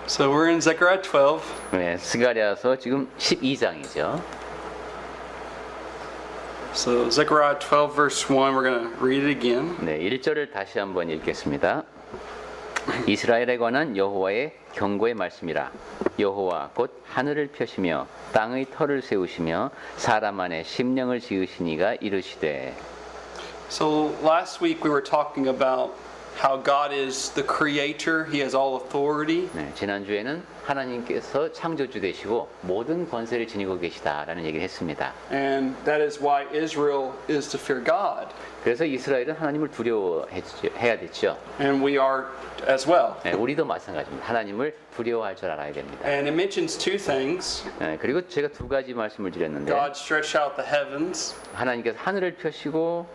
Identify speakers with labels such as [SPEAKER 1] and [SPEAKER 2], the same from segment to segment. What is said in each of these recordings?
[SPEAKER 1] So we're in Zechariah 12.
[SPEAKER 2] 네, 스가랴서 지금 12장이죠.
[SPEAKER 1] So Zechariah 12 verse 1, we're going to read it again.
[SPEAKER 2] 네, 1절을 다시 한번 읽겠습니다. 이스라엘에 관한 여호와의 경고의 말씀이라. 여호와 곧 하늘을 펴시며 땅의 터를 세우시며 사람 안에 심령을 지으시니가 이르시되.
[SPEAKER 1] So last week we were talking about how God is the creator, he has all authority.
[SPEAKER 2] 네, 지난주에는 하나님께서 창조주 되시고 모든 권세를 지니고 계시다라는 얘기를 했습니다.
[SPEAKER 1] And that is why Israel is to fear God.
[SPEAKER 2] 그래서 이스라엘은 하나님을 두려워해야 됐죠.
[SPEAKER 1] And we are as well.
[SPEAKER 2] 네, 우리도 마찬가지입니다. 하나님을 두려워할 줄 알아야 됩니다.
[SPEAKER 1] And it mentions two things.
[SPEAKER 2] 네, 그리고 제가 두 가지 말씀을 드렸는데
[SPEAKER 1] God stretched out the heavens
[SPEAKER 2] 하나님께서 하늘을 펴시고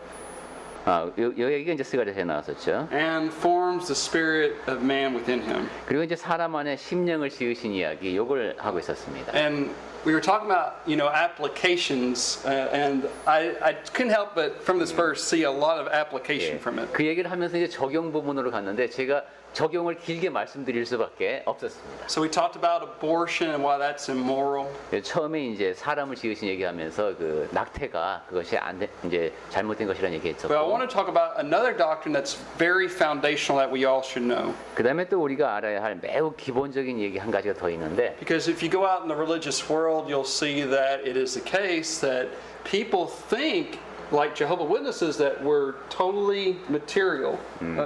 [SPEAKER 2] 여기가 이제 스가랴에 나왔었죠.
[SPEAKER 1] and forms the spirit of man within him.
[SPEAKER 2] 그리고 이제 사람 안에 심령을 지으신 이야기 요걸 하고 있었습니다.
[SPEAKER 1] And we were talking about, applications, and I couldn't help but from this verse see a lot of application from it.
[SPEAKER 2] 그 얘기를 하면서 이제 적용 부분으로 갔는데 제가 적용을 길게 말씀드릴 수밖에 없었습니다.
[SPEAKER 1] So we talked about abortion and why that's immoral.
[SPEAKER 2] 처음에 이제 사람을 지으신 얘기하면서 그 낙태가 그것이 이제 잘못된 것이라는 얘기했죠.
[SPEAKER 1] But I want to talk about another doctrine that's very foundational that we all should know.
[SPEAKER 2] 그다음에 또 우리가 알아야 할 매우 기본적인 얘기 한 가지가 더 있는데
[SPEAKER 1] Because if you go out in the religious world, you'll see that it is the case that people think, like Jehovah's Witnesses, that we're totally material,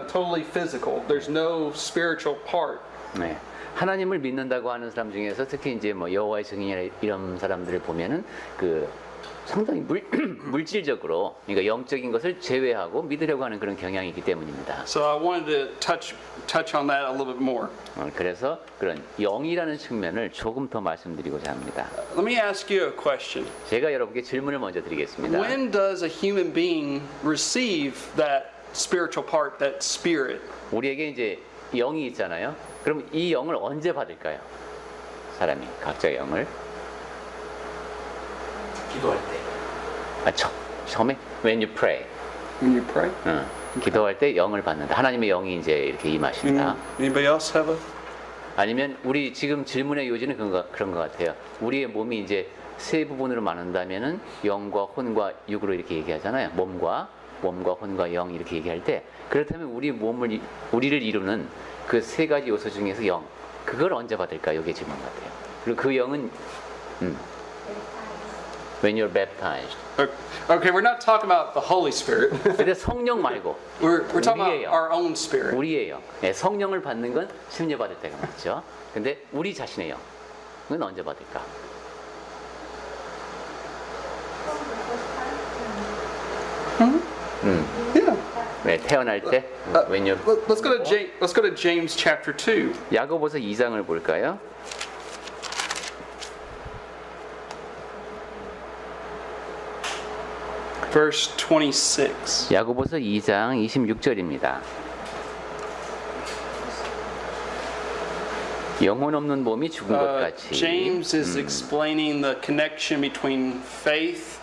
[SPEAKER 1] totally physical. There's no spiritual part.
[SPEAKER 2] 네. 하나님을 믿는다고 하는 사람 중에서 특히 이제 뭐 여호와의 증인이나 이런 사람들을 보면은 그 상당히 물질적으로 그러니까 영적인 것을 제외하고 믿으려고 하는 그런 경향이 있기 때문입니다.
[SPEAKER 1] So I wanted to touch on that a little bit more.
[SPEAKER 2] 그래서 그런 영이라는 측면을 조금 더 말씀드리고자 합니다.
[SPEAKER 1] Let me ask you a question.
[SPEAKER 2] 제가 여러분께 질문을 먼저 드리겠습니다.
[SPEAKER 1] When does a human being receive that spiritual part, that spirit?
[SPEAKER 2] 우리에게 이제 영이 있잖아요. 그럼 이 영을 언제 받을까요? 사람이 각자의 영을
[SPEAKER 1] 기도할 때.
[SPEAKER 2] 처음에 when you pray.
[SPEAKER 1] When you pray?
[SPEAKER 2] 기도할 때 영을 받는다. 하나님의 영이 이제 이렇게 임하신다.
[SPEAKER 1] Anybody else have a?
[SPEAKER 2] 아니면 우리 지금 질문의 요지는 그런 것 같아요. 우리의 몸이 이제 세 부분으로 나눈다면은 영과 혼과 육으로 이렇게 얘기하잖아요. 몸과 혼과 영 이렇게 얘기할 때 그렇다면 우리를 이루는 그 세 가지 요소 중에서 영 그걸 언제 받을까? 이게 질문 같아요. 그리고 그 영은 when you're baptized.
[SPEAKER 1] Okay, we're not talking about the Holy Spirit.
[SPEAKER 2] 근데 성령 말고
[SPEAKER 1] We're talking
[SPEAKER 2] 우리의
[SPEAKER 1] about
[SPEAKER 2] 영.
[SPEAKER 1] our own spirit.
[SPEAKER 2] 우리의 영. 네, 성령을 받는 건 심려 받을 때가 맞죠. 근데 우리 자신의 영은 언제 받을까?
[SPEAKER 1] Yeah.
[SPEAKER 2] 네, 태어날 때 when you
[SPEAKER 1] Let's go to James chapter 2.
[SPEAKER 2] 야고보서 2장을 볼까요?
[SPEAKER 1] Verse 26.
[SPEAKER 2] 야고보서 2장 26절입니다. 영혼 없는 몸이 죽은 것 같이
[SPEAKER 1] James is explaining the connection between faith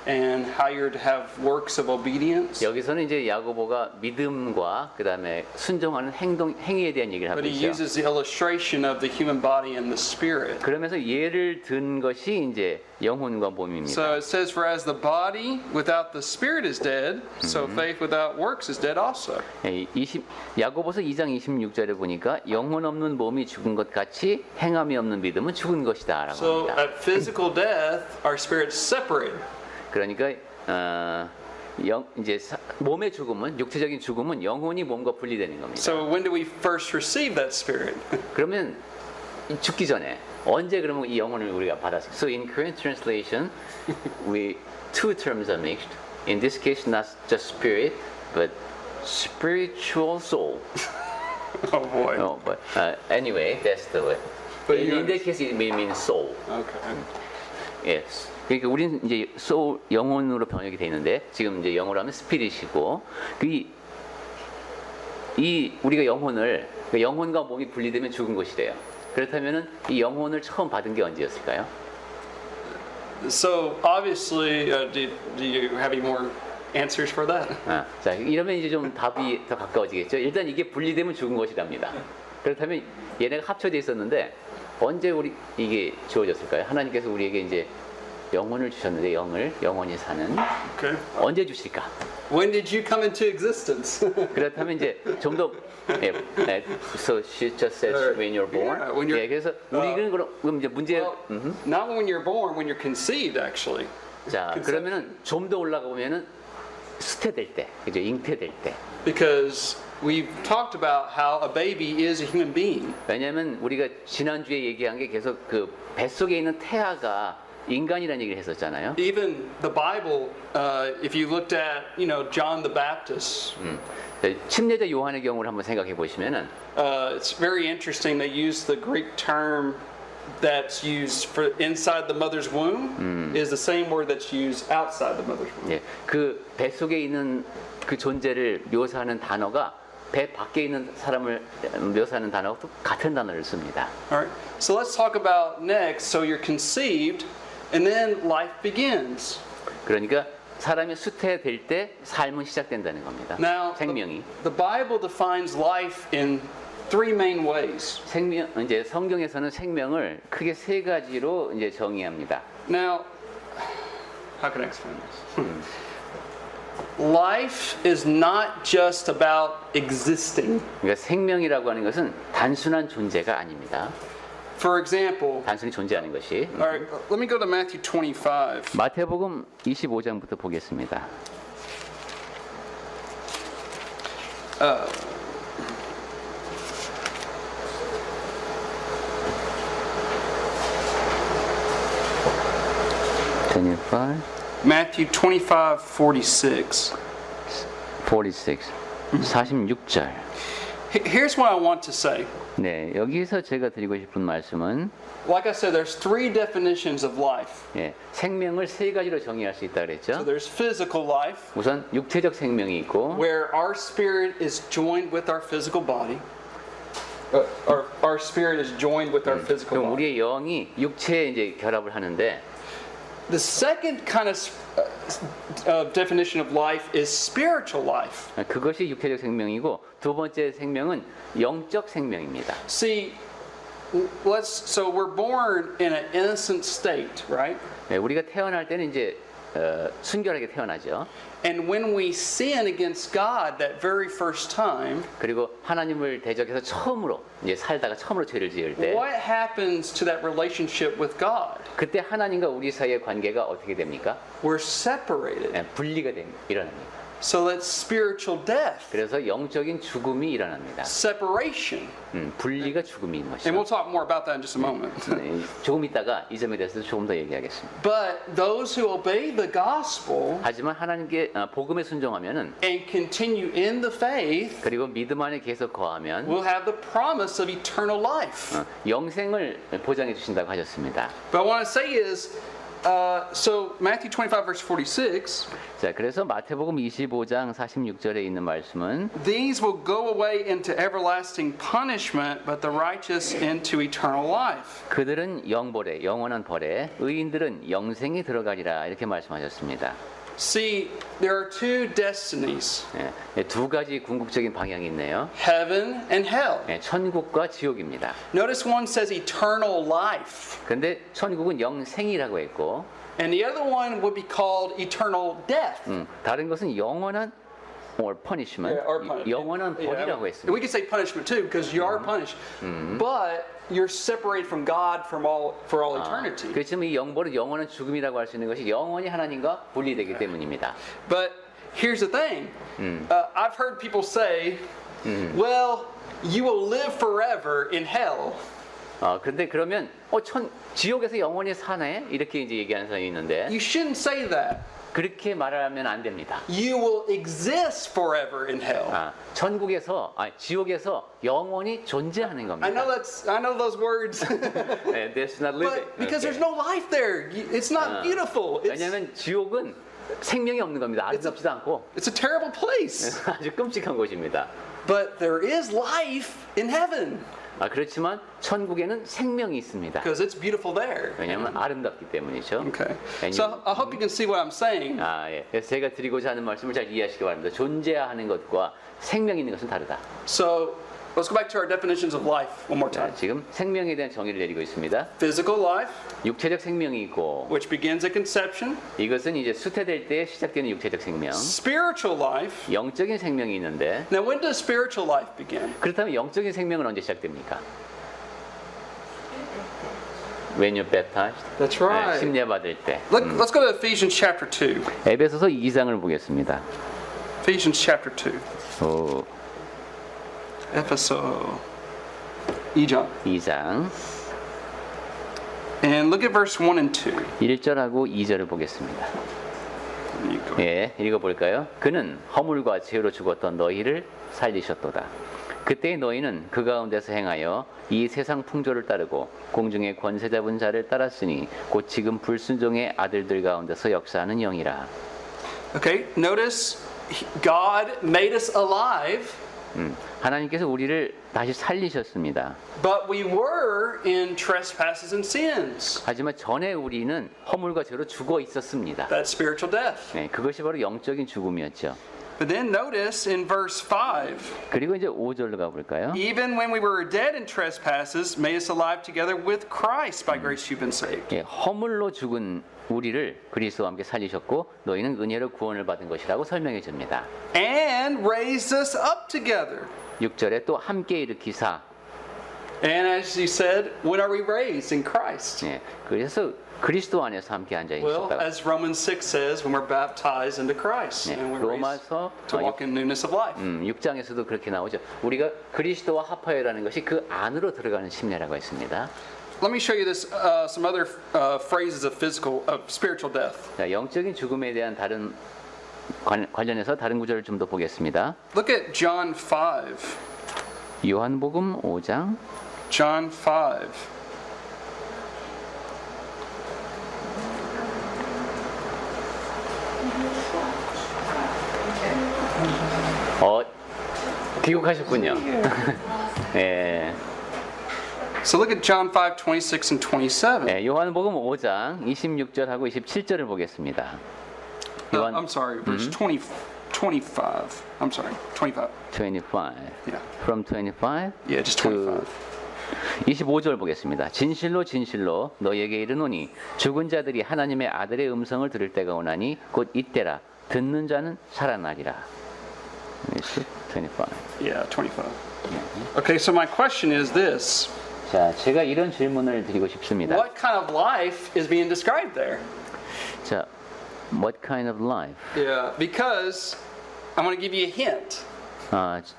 [SPEAKER 1] and how you're to have works of obedience.
[SPEAKER 2] 여기서는 이제 야고보가 믿음과 그다음에 순종하는 행위에 대한 얘기를 하고
[SPEAKER 1] But he
[SPEAKER 2] 있죠.
[SPEAKER 1] uses the illustration of the human body and the spirit.
[SPEAKER 2] 그러면서 예를 든 것이 이제 영혼과 몸입니다.
[SPEAKER 1] So it says, for as the body without the spirit is dead, so faith without works is dead also.
[SPEAKER 2] 야고보서 2장 26절에 보니까 영혼 없는 몸이 죽은 것 같이 행함이 없는 믿음은 죽은 것이다라고
[SPEAKER 1] So
[SPEAKER 2] 합니다.
[SPEAKER 1] at physical death, our spirit's separated.
[SPEAKER 2] 그러니까 이제 몸의 죽음은 육체적인 죽음은 영혼이 몸과 분리되는 겁니다.
[SPEAKER 1] So when do we first receive that spirit?
[SPEAKER 2] 그러면 죽기 전에 언제 그러면 이 영혼을 우리가 받았어요? So in Korean translation, two terms are mixed. In this case, not just spirit, but spiritual soul.
[SPEAKER 1] Oh boy.
[SPEAKER 2] No, but anyway, that's the way.
[SPEAKER 1] But
[SPEAKER 2] In that case, it may mean soul.
[SPEAKER 1] Okay.
[SPEAKER 2] Yes. 그러니까 우리는 이제 soul 영혼으로 번역이 돼 있는데 지금 이제 영어로 하면 spirit이고 이 우리가 영혼과 몸이 분리되면 죽은 것이래요. 그렇다면은 이 영혼을 처음 받은 게 언제였을까요?
[SPEAKER 1] So obviously, do you have any more answers for that?
[SPEAKER 2] 자 이러면 이제 좀 답이 더 가까워지겠죠. 일단 이게 분리되면 죽은 것이랍니다. 그렇다면 얘네가 합쳐져 있었는데 언제 우리 이게 주어졌을까요? 하나님께서 우리에게 이제 영혼을 주셨는데 영을 영원히 사는
[SPEAKER 1] Okay.
[SPEAKER 2] 언제 주실까?
[SPEAKER 1] When did you come into existence?
[SPEAKER 2] 그렇다면 이제 좀 더 so she just said when you're born.
[SPEAKER 1] Yeah, when you're-
[SPEAKER 2] 예, 그래서 우리는 그럼 이제 문제
[SPEAKER 1] Well, not when you're born, when you're conceived, actually.
[SPEAKER 2] 자 그러면은 좀 더 올라가 보면은 수태될 때, 그죠? 잉태될 때.
[SPEAKER 1] Because we've talked about how a baby is a human being.
[SPEAKER 2] 왜냐하면 우리가 지난주에 얘기한 게 계속 그 뱃속에 있는 태아가 인간이라는 얘기를 했었잖아요.
[SPEAKER 1] Even the Bible, if you looked at, John the Baptist,
[SPEAKER 2] 침례자 요한의 경우를 한번 생각해 보시면은
[SPEAKER 1] it's very interesting. They use the Greek term that's used for inside the mother's womb is the same word that's used outside the mother's womb.
[SPEAKER 2] 예, 그 뱃속에 있는 그 존재를 묘사하는 단어가 배 밖에 있는 사람을 묘사하는 단어가 또 같은 단어를 씁니다.
[SPEAKER 1] All right. So let's talk about next. So you're conceived, and then life begins.
[SPEAKER 2] 그러니까 사람이 수태될 때 삶은 시작된다는 겁니다.
[SPEAKER 1] Now,
[SPEAKER 2] 생명이.
[SPEAKER 1] the Bible defines life in three main ways.
[SPEAKER 2] 생명 이제 성경에서는 생명을 크게 세 가지로 이제 정의합니다.
[SPEAKER 1] Now, how can I explain this? Life is not just about existing.
[SPEAKER 2] 그러니까 생명이라고 하는 것은 단순한 존재가 아닙니다.
[SPEAKER 1] For example,
[SPEAKER 2] 단순히 존재하는 것이.
[SPEAKER 1] all right, let me go to Matthew 25.
[SPEAKER 2] 마태복음 25장부터 보겠습니다.
[SPEAKER 1] Matthew 25:46.
[SPEAKER 2] 46, 46절.
[SPEAKER 1] Here's what I want to say.
[SPEAKER 2] 네, 여기서 제가 드리고 싶은 말씀은
[SPEAKER 1] Like I said, there's three definitions of life.
[SPEAKER 2] 예, 생명을 세 가지로 정의할 수 있다
[SPEAKER 1] So
[SPEAKER 2] 그랬죠.
[SPEAKER 1] there's physical life,
[SPEAKER 2] 우선 육체적 생명이 있고,
[SPEAKER 1] where our spirit is joined with our physical body. Our spirit is joined with our physical
[SPEAKER 2] 그럼
[SPEAKER 1] body.
[SPEAKER 2] 우리의 영이 육체에 이제 결합을 하는데,
[SPEAKER 1] The second kind of definition of life is spiritual life.
[SPEAKER 2] 그것이 육체적 생명이고, 두 번째 생명은 영적 생명입니다.
[SPEAKER 1] See, so we're born in an innocent state, right?
[SPEAKER 2] 네, 우리가 태어날 때는 이제 순결하게 태어나죠.
[SPEAKER 1] And when we sin against God that very first time,
[SPEAKER 2] 그리고 하나님을 대적해서 처음으로 이제 살다가 처음으로 죄를 지을 때,
[SPEAKER 1] what happens to that relationship with God?
[SPEAKER 2] 그때 하나님과 우리 사이의 관계가 어떻게 됩니까?
[SPEAKER 1] We're separated.
[SPEAKER 2] 네, 분리가 일어납니다.
[SPEAKER 1] So that's spiritual death,
[SPEAKER 2] 그래서 영적인 죽음이 일어납니다.
[SPEAKER 1] separation.
[SPEAKER 2] 분리가 죽음인
[SPEAKER 1] And
[SPEAKER 2] 것이죠.
[SPEAKER 1] we'll talk more about that in just a moment.
[SPEAKER 2] 네, 조금 있다가 이 점에 대해서 조금 더 얘기하겠습니다.
[SPEAKER 1] But those who obey the gospel
[SPEAKER 2] 하지만 하나님께 복음에 순종하면은
[SPEAKER 1] and continue in the faith
[SPEAKER 2] 그리고 믿음 안에 계속 거하면
[SPEAKER 1] will have the promise of eternal life.
[SPEAKER 2] 영생을 보장해 주신다고 하셨습니다.
[SPEAKER 1] But what I want to say is, so Matthew 25 verse 46,
[SPEAKER 2] 자, 그래서 마태복음 25장 46절에 있는 말씀은
[SPEAKER 1] these will go away into everlasting punishment, but the righteous into eternal life.
[SPEAKER 2] 그들은 영벌에 영원한 벌에 의인들은 영생에 들어가리라 이렇게 말씀하셨습니다.
[SPEAKER 1] See, there are two destinies,
[SPEAKER 2] 예, 두 가지 궁극적인 방향이 있네요.
[SPEAKER 1] heaven and hell.
[SPEAKER 2] 예, 천국과 지옥입니다.
[SPEAKER 1] Notice one says eternal life,
[SPEAKER 2] 근데 천국은 영생이라고 했고
[SPEAKER 1] and the other one would be called eternal death.
[SPEAKER 2] 다른 것은 영원한 or punishment,
[SPEAKER 1] Yeah, or punishment.
[SPEAKER 2] 영원한 벌이라고
[SPEAKER 1] We
[SPEAKER 2] 했습니다.
[SPEAKER 1] could say punishment too, because you are punished, but you're separated from God for all eternity.
[SPEAKER 2] 그렇지만 이 영벌은 영원한 죽음이라고 할 수 있는 것이 영원히 하나님과 분리되기 때문입니다.
[SPEAKER 1] But here's the thing. I've heard people say, well, you will live forever in hell.
[SPEAKER 2] 그런데 그러면 지옥에서 영원히 사네 이렇게 이제 얘기하는 사람이 있는데
[SPEAKER 1] You shouldn't say that.
[SPEAKER 2] 그렇게 말하면 안 됩니다.
[SPEAKER 1] You will exist forever in hell.
[SPEAKER 2] 지옥에서 영원히 존재하는
[SPEAKER 1] I
[SPEAKER 2] 겁니다.
[SPEAKER 1] know those words,
[SPEAKER 2] 네, there's not living.
[SPEAKER 1] but because there's no life there, it's not beautiful.
[SPEAKER 2] 왜냐하면 지옥은 생명이 없는 겁니다. 아름답지도 않고
[SPEAKER 1] It's a terrible place.
[SPEAKER 2] 아주 끔찍한 곳입니다.
[SPEAKER 1] But there is life in heaven
[SPEAKER 2] 그렇지만 천국에는 생명이 있습니다.
[SPEAKER 1] because it's beautiful there.
[SPEAKER 2] 왜냐하면 아름답기 때문이죠.
[SPEAKER 1] Okay. So I hope you can see what I'm saying.
[SPEAKER 2] 예. 그래서 제가 드리고자 하는 말씀을 잘 이해하시기 바랍니다. 존재하는 것과 생명 있는 것은 다르다.
[SPEAKER 1] So let's go back to our definitions of life one more
[SPEAKER 2] 자,
[SPEAKER 1] time.
[SPEAKER 2] 지금 생명에 대한 정의를 내리고 있습니다.
[SPEAKER 1] Physical life,
[SPEAKER 2] 육체적 생명이 있고
[SPEAKER 1] which begins at conception.
[SPEAKER 2] 이것은 이제 수태될 때 시작되는 육체적 생명.
[SPEAKER 1] Spiritual life.
[SPEAKER 2] 영적인 생명이 있는데
[SPEAKER 1] Now, when does spiritual life begin?
[SPEAKER 2] 그렇다면 영적인 생명은 언제 시작됩니까? When you're baptized.
[SPEAKER 1] That's
[SPEAKER 2] 네, 침례 받을 때.
[SPEAKER 1] Let's go to Ephesians chapter 2.
[SPEAKER 2] 에베소서 2장을 보겠습니다.
[SPEAKER 1] Ephesians chapter 2.
[SPEAKER 2] 오,
[SPEAKER 1] Epheso 2장.
[SPEAKER 2] 2장
[SPEAKER 1] And look at verse 1 and 2.
[SPEAKER 2] 1절하고 2절을 보겠습니다.
[SPEAKER 1] You go.
[SPEAKER 2] 예, 읽어볼까요? 그는 허물과 죄로 죽었던 너희를 살리셨도다. 그때의 너희는 그 가운데서 행하여 이 세상 풍조를 따르고 공중의 권세 잡은 자를 따랐으니 곧 지금 불순종의 아들들 가운데서 역사하는 영이라.
[SPEAKER 1] Okay, notice God made us alive,
[SPEAKER 2] 하나님께서 우리를 다시 살리셨습니다.
[SPEAKER 1] but we were in trespasses and sins.
[SPEAKER 2] 하지만 전에 우리는 허물과 죄로 죽어 있었습니다.
[SPEAKER 1] That's spiritual death.
[SPEAKER 2] 네, 그것이 바로 영적인 죽음이었죠.
[SPEAKER 1] But then notice in verse 5,
[SPEAKER 2] 그리고 이제 5절로 가볼까요?
[SPEAKER 1] even when we were dead in trespasses, made us alive together with Christ. By grace you've been saved.
[SPEAKER 2] 예, 허물로 죽은 우리를 그리스도와 함께 살리셨고 너희는 은혜로 구원을 받은 것이라고 설명해 줍니다.
[SPEAKER 1] And raised us up together.
[SPEAKER 2] 6절에 또 함께 일으키사.
[SPEAKER 1] And as you said, when are we raised in Christ?
[SPEAKER 2] 예, 그래서 그리스도 안에서 함께 앉아
[SPEAKER 1] Well,
[SPEAKER 2] 있었다.
[SPEAKER 1] as Romans 6 says, when we're baptized into Christ,
[SPEAKER 2] 네,
[SPEAKER 1] and we're raised
[SPEAKER 2] 로마서
[SPEAKER 1] to walk in newness of life.
[SPEAKER 2] 6장에서도 그렇게 나오죠. 우리가 그리스도와 합하여라는 것이 그 안으로 들어가는 심리라고 했습니다.
[SPEAKER 1] Let me show you this, some other phrases of spiritual death.
[SPEAKER 2] 자, 영적인 죽음에 대한 다른 관련해서 다른 구절을 좀 더 보겠습니다.
[SPEAKER 1] Look at John 5.
[SPEAKER 2] 요한복음 5장
[SPEAKER 1] John 5.
[SPEAKER 2] 귀국하셨군요. 예.
[SPEAKER 1] So look at John 5, 26 and 27.
[SPEAKER 2] 예, 요한복음 5장 26절하고 27절을 보겠습니다.
[SPEAKER 1] I'm sorry, verse 25. I'm sorry, 25.
[SPEAKER 2] 25.
[SPEAKER 1] Yeah.
[SPEAKER 2] From 25
[SPEAKER 1] Yeah, just
[SPEAKER 2] to
[SPEAKER 1] 25.
[SPEAKER 2] 25절 보겠습니다. 진실로 진실로 너희에게 이르노니 죽은 자들이 하나님의 아들의 음성을 들을 때가 오나니 곧 이때라. 듣는 자는 살아나리라. 25.
[SPEAKER 1] Yeah, 25. Okay, so my question is this.
[SPEAKER 2] 자, 제가 이런 질문을 드리고 싶습니다.
[SPEAKER 1] What kind of life is being described there?
[SPEAKER 2] 자, what kind of life?
[SPEAKER 1] Yeah, because I'm going to give you a hint.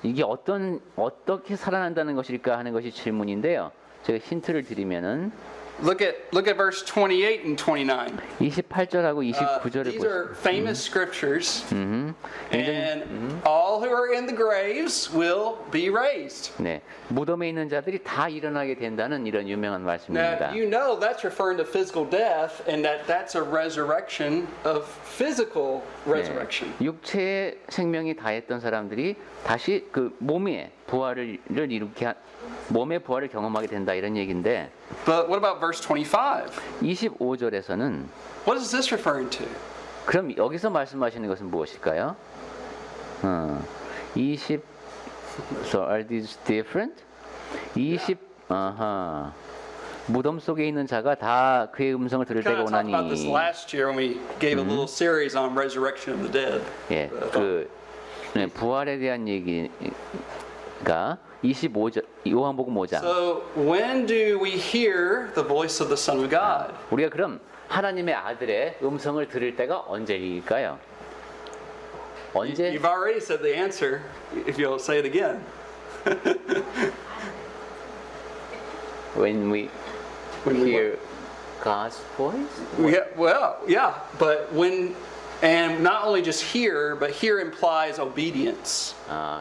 [SPEAKER 2] 이게 어떻게 살아난다는 것일까 하는 것이 질문인데요. 제가 힌트를 드리면은
[SPEAKER 1] Look at verse 28 and 29.
[SPEAKER 2] 28절하고 29절을
[SPEAKER 1] These are
[SPEAKER 2] 보시면
[SPEAKER 1] famous scriptures, and all who are in the graves will be raised.
[SPEAKER 2] 네, 무덤에 있는 자들이 다 일어나게 된다는 이런 유명한
[SPEAKER 1] Now,
[SPEAKER 2] 말씀입니다.
[SPEAKER 1] you know that's referring to physical death, and that's a resurrection of physical resurrection.
[SPEAKER 2] 네, 육체의 생명이 다했던 사람들이 다시 그 몸의 부활을 몸의 부활을 경험하게 된다 이런 얘기인데
[SPEAKER 1] But what about verse 25?
[SPEAKER 2] 25절에서는
[SPEAKER 1] What is this referring to?
[SPEAKER 2] 그럼 여기서 말씀하시는 것은 무엇일까요? 20 So are these different? 20 무덤 속에 있는 자가 다 그의 음성을 들을
[SPEAKER 1] Kind
[SPEAKER 2] 때가
[SPEAKER 1] of talked about this
[SPEAKER 2] 오나니
[SPEAKER 1] last year when we gave a little series on resurrection of the dead.
[SPEAKER 2] 예, 부활에 대한 얘기가 25절 요한복음 5장.
[SPEAKER 1] So when do we hear the voice of the Son of God?
[SPEAKER 2] 우리가 그럼 하나님의 아들의 음성을 들을 때가 언제일까요? 언제?
[SPEAKER 1] You've already said the answer. If you'll say it again.
[SPEAKER 2] When we
[SPEAKER 1] When we
[SPEAKER 2] hear God's voice?
[SPEAKER 1] Yeah, but when, and not only just hear, but hear implies obedience.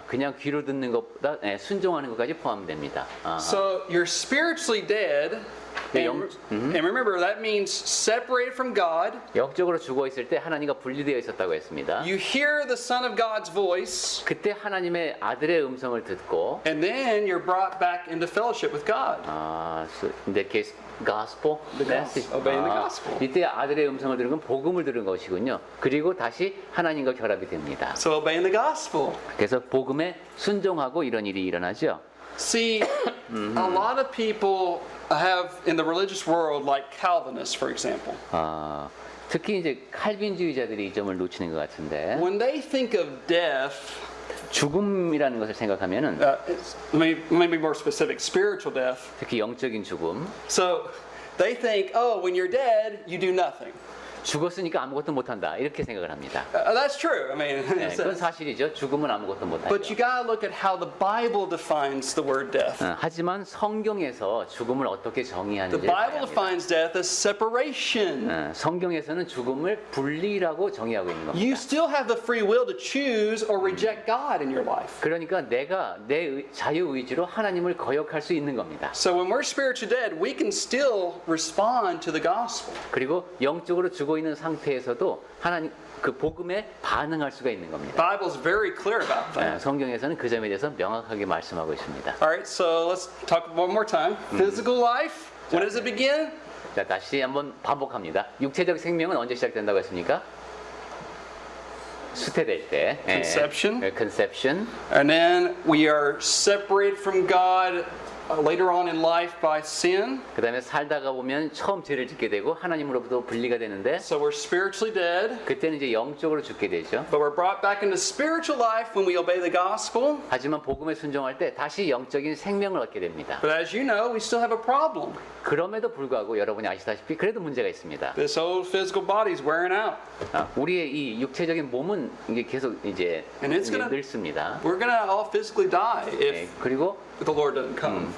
[SPEAKER 2] 그냥 귀로 듣는 것보다 순종하는 것까지 포함됩니다.
[SPEAKER 1] So you're spiritually dead, and remember that means separated from God.
[SPEAKER 2] 영적으로 죽어 있을 때 하나님과 분리되어 있었다고 했습니다.
[SPEAKER 1] You hear the Son of God's voice,
[SPEAKER 2] 그때 하나님의 아들의 음성을 듣고,
[SPEAKER 1] and then you're brought back into fellowship with God.
[SPEAKER 2] so in that case, gospel message.
[SPEAKER 1] obeying the gospel.
[SPEAKER 2] 이때 아들의 음성을 들은 건 복음을 들은 것이군요. 그리고 다시 하나님과 결합이 됩니다.
[SPEAKER 1] So obeying the gospel.
[SPEAKER 2] 그래서 복음에 순종하고 이런 일이 일어나죠.
[SPEAKER 1] See, a lot of people have in the religious world, like Calvinists, for example.
[SPEAKER 2] 특히 이제 칼빈주의자들이 이 점을 놓치는 것 같은데
[SPEAKER 1] When they think of death,
[SPEAKER 2] 죽음이라는 것을 생각하면은
[SPEAKER 1] let me be more specific, spiritual death.
[SPEAKER 2] 특히 영적인 죽음,
[SPEAKER 1] So they think, oh, when you're dead, you do nothing.
[SPEAKER 2] 죽었으니까 아무것도 못한다 이렇게 생각을 합니다.
[SPEAKER 1] That's true. I mean, in a
[SPEAKER 2] 네, 그건
[SPEAKER 1] sense.
[SPEAKER 2] 사실이죠. 죽음은 아무것도 못하죠.
[SPEAKER 1] But you gotta look at how the Bible defines the word death.
[SPEAKER 2] 하지만 성경에서 죽음을 어떻게
[SPEAKER 1] The
[SPEAKER 2] 정의하는지
[SPEAKER 1] Bible defines death as separation.
[SPEAKER 2] 성경에서는 죽음을 분리라고 정의하고 있는 겁니다.
[SPEAKER 1] You still have the free will to choose or reject God in your life.
[SPEAKER 2] 그러니까 내가 내 자유 의지로 하나님을 거역할 수 있는 겁니다.
[SPEAKER 1] So when we're spiritually dead, we can still respond to the gospel.
[SPEAKER 2] 그리고 영적으로 죽어 있는 상태에서도 하나님 그 복음에 반응할 수가 있는 겁니다.
[SPEAKER 1] The Bible is very clear about that.
[SPEAKER 2] 성경에서는 그 점에 대해서 명확하게 말씀하고 있습니다.
[SPEAKER 1] All right, so let's talk one more time. Physical life, when does it begin?
[SPEAKER 2] 자, 다시 한번 반복합니다. 육체적 생명은 언제 시작된다고 했습니까? 수태될 때.
[SPEAKER 1] Conception.
[SPEAKER 2] Conception.
[SPEAKER 1] And then we are separated from God later on in life by sin.
[SPEAKER 2] 그 다음에 살다가 보면 처음 죄를 짓게 되고 하나님으로부터 분리가 되는데
[SPEAKER 1] So we're spiritually dead.
[SPEAKER 2] 그때는 이제 영적으로 죽게 되죠.
[SPEAKER 1] But we're brought back into spiritual life when we obey the gospel.
[SPEAKER 2] 하지만 복음에 순종할 때 다시 영적인 생명을 얻게 됩니다.
[SPEAKER 1] But as you know, we still have a problem.
[SPEAKER 2] 그럼에도 불구하고 여러분이 아시다시피 그래도 문제가 있습니다.
[SPEAKER 1] This old physical body is wearing out.
[SPEAKER 2] 우리의 이 육체적인 몸은 이게 계속 이제
[SPEAKER 1] And it's gonna-
[SPEAKER 2] 늙습니다.
[SPEAKER 1] We're going to all physically die if
[SPEAKER 2] 그리고
[SPEAKER 1] the Lord doesn't come.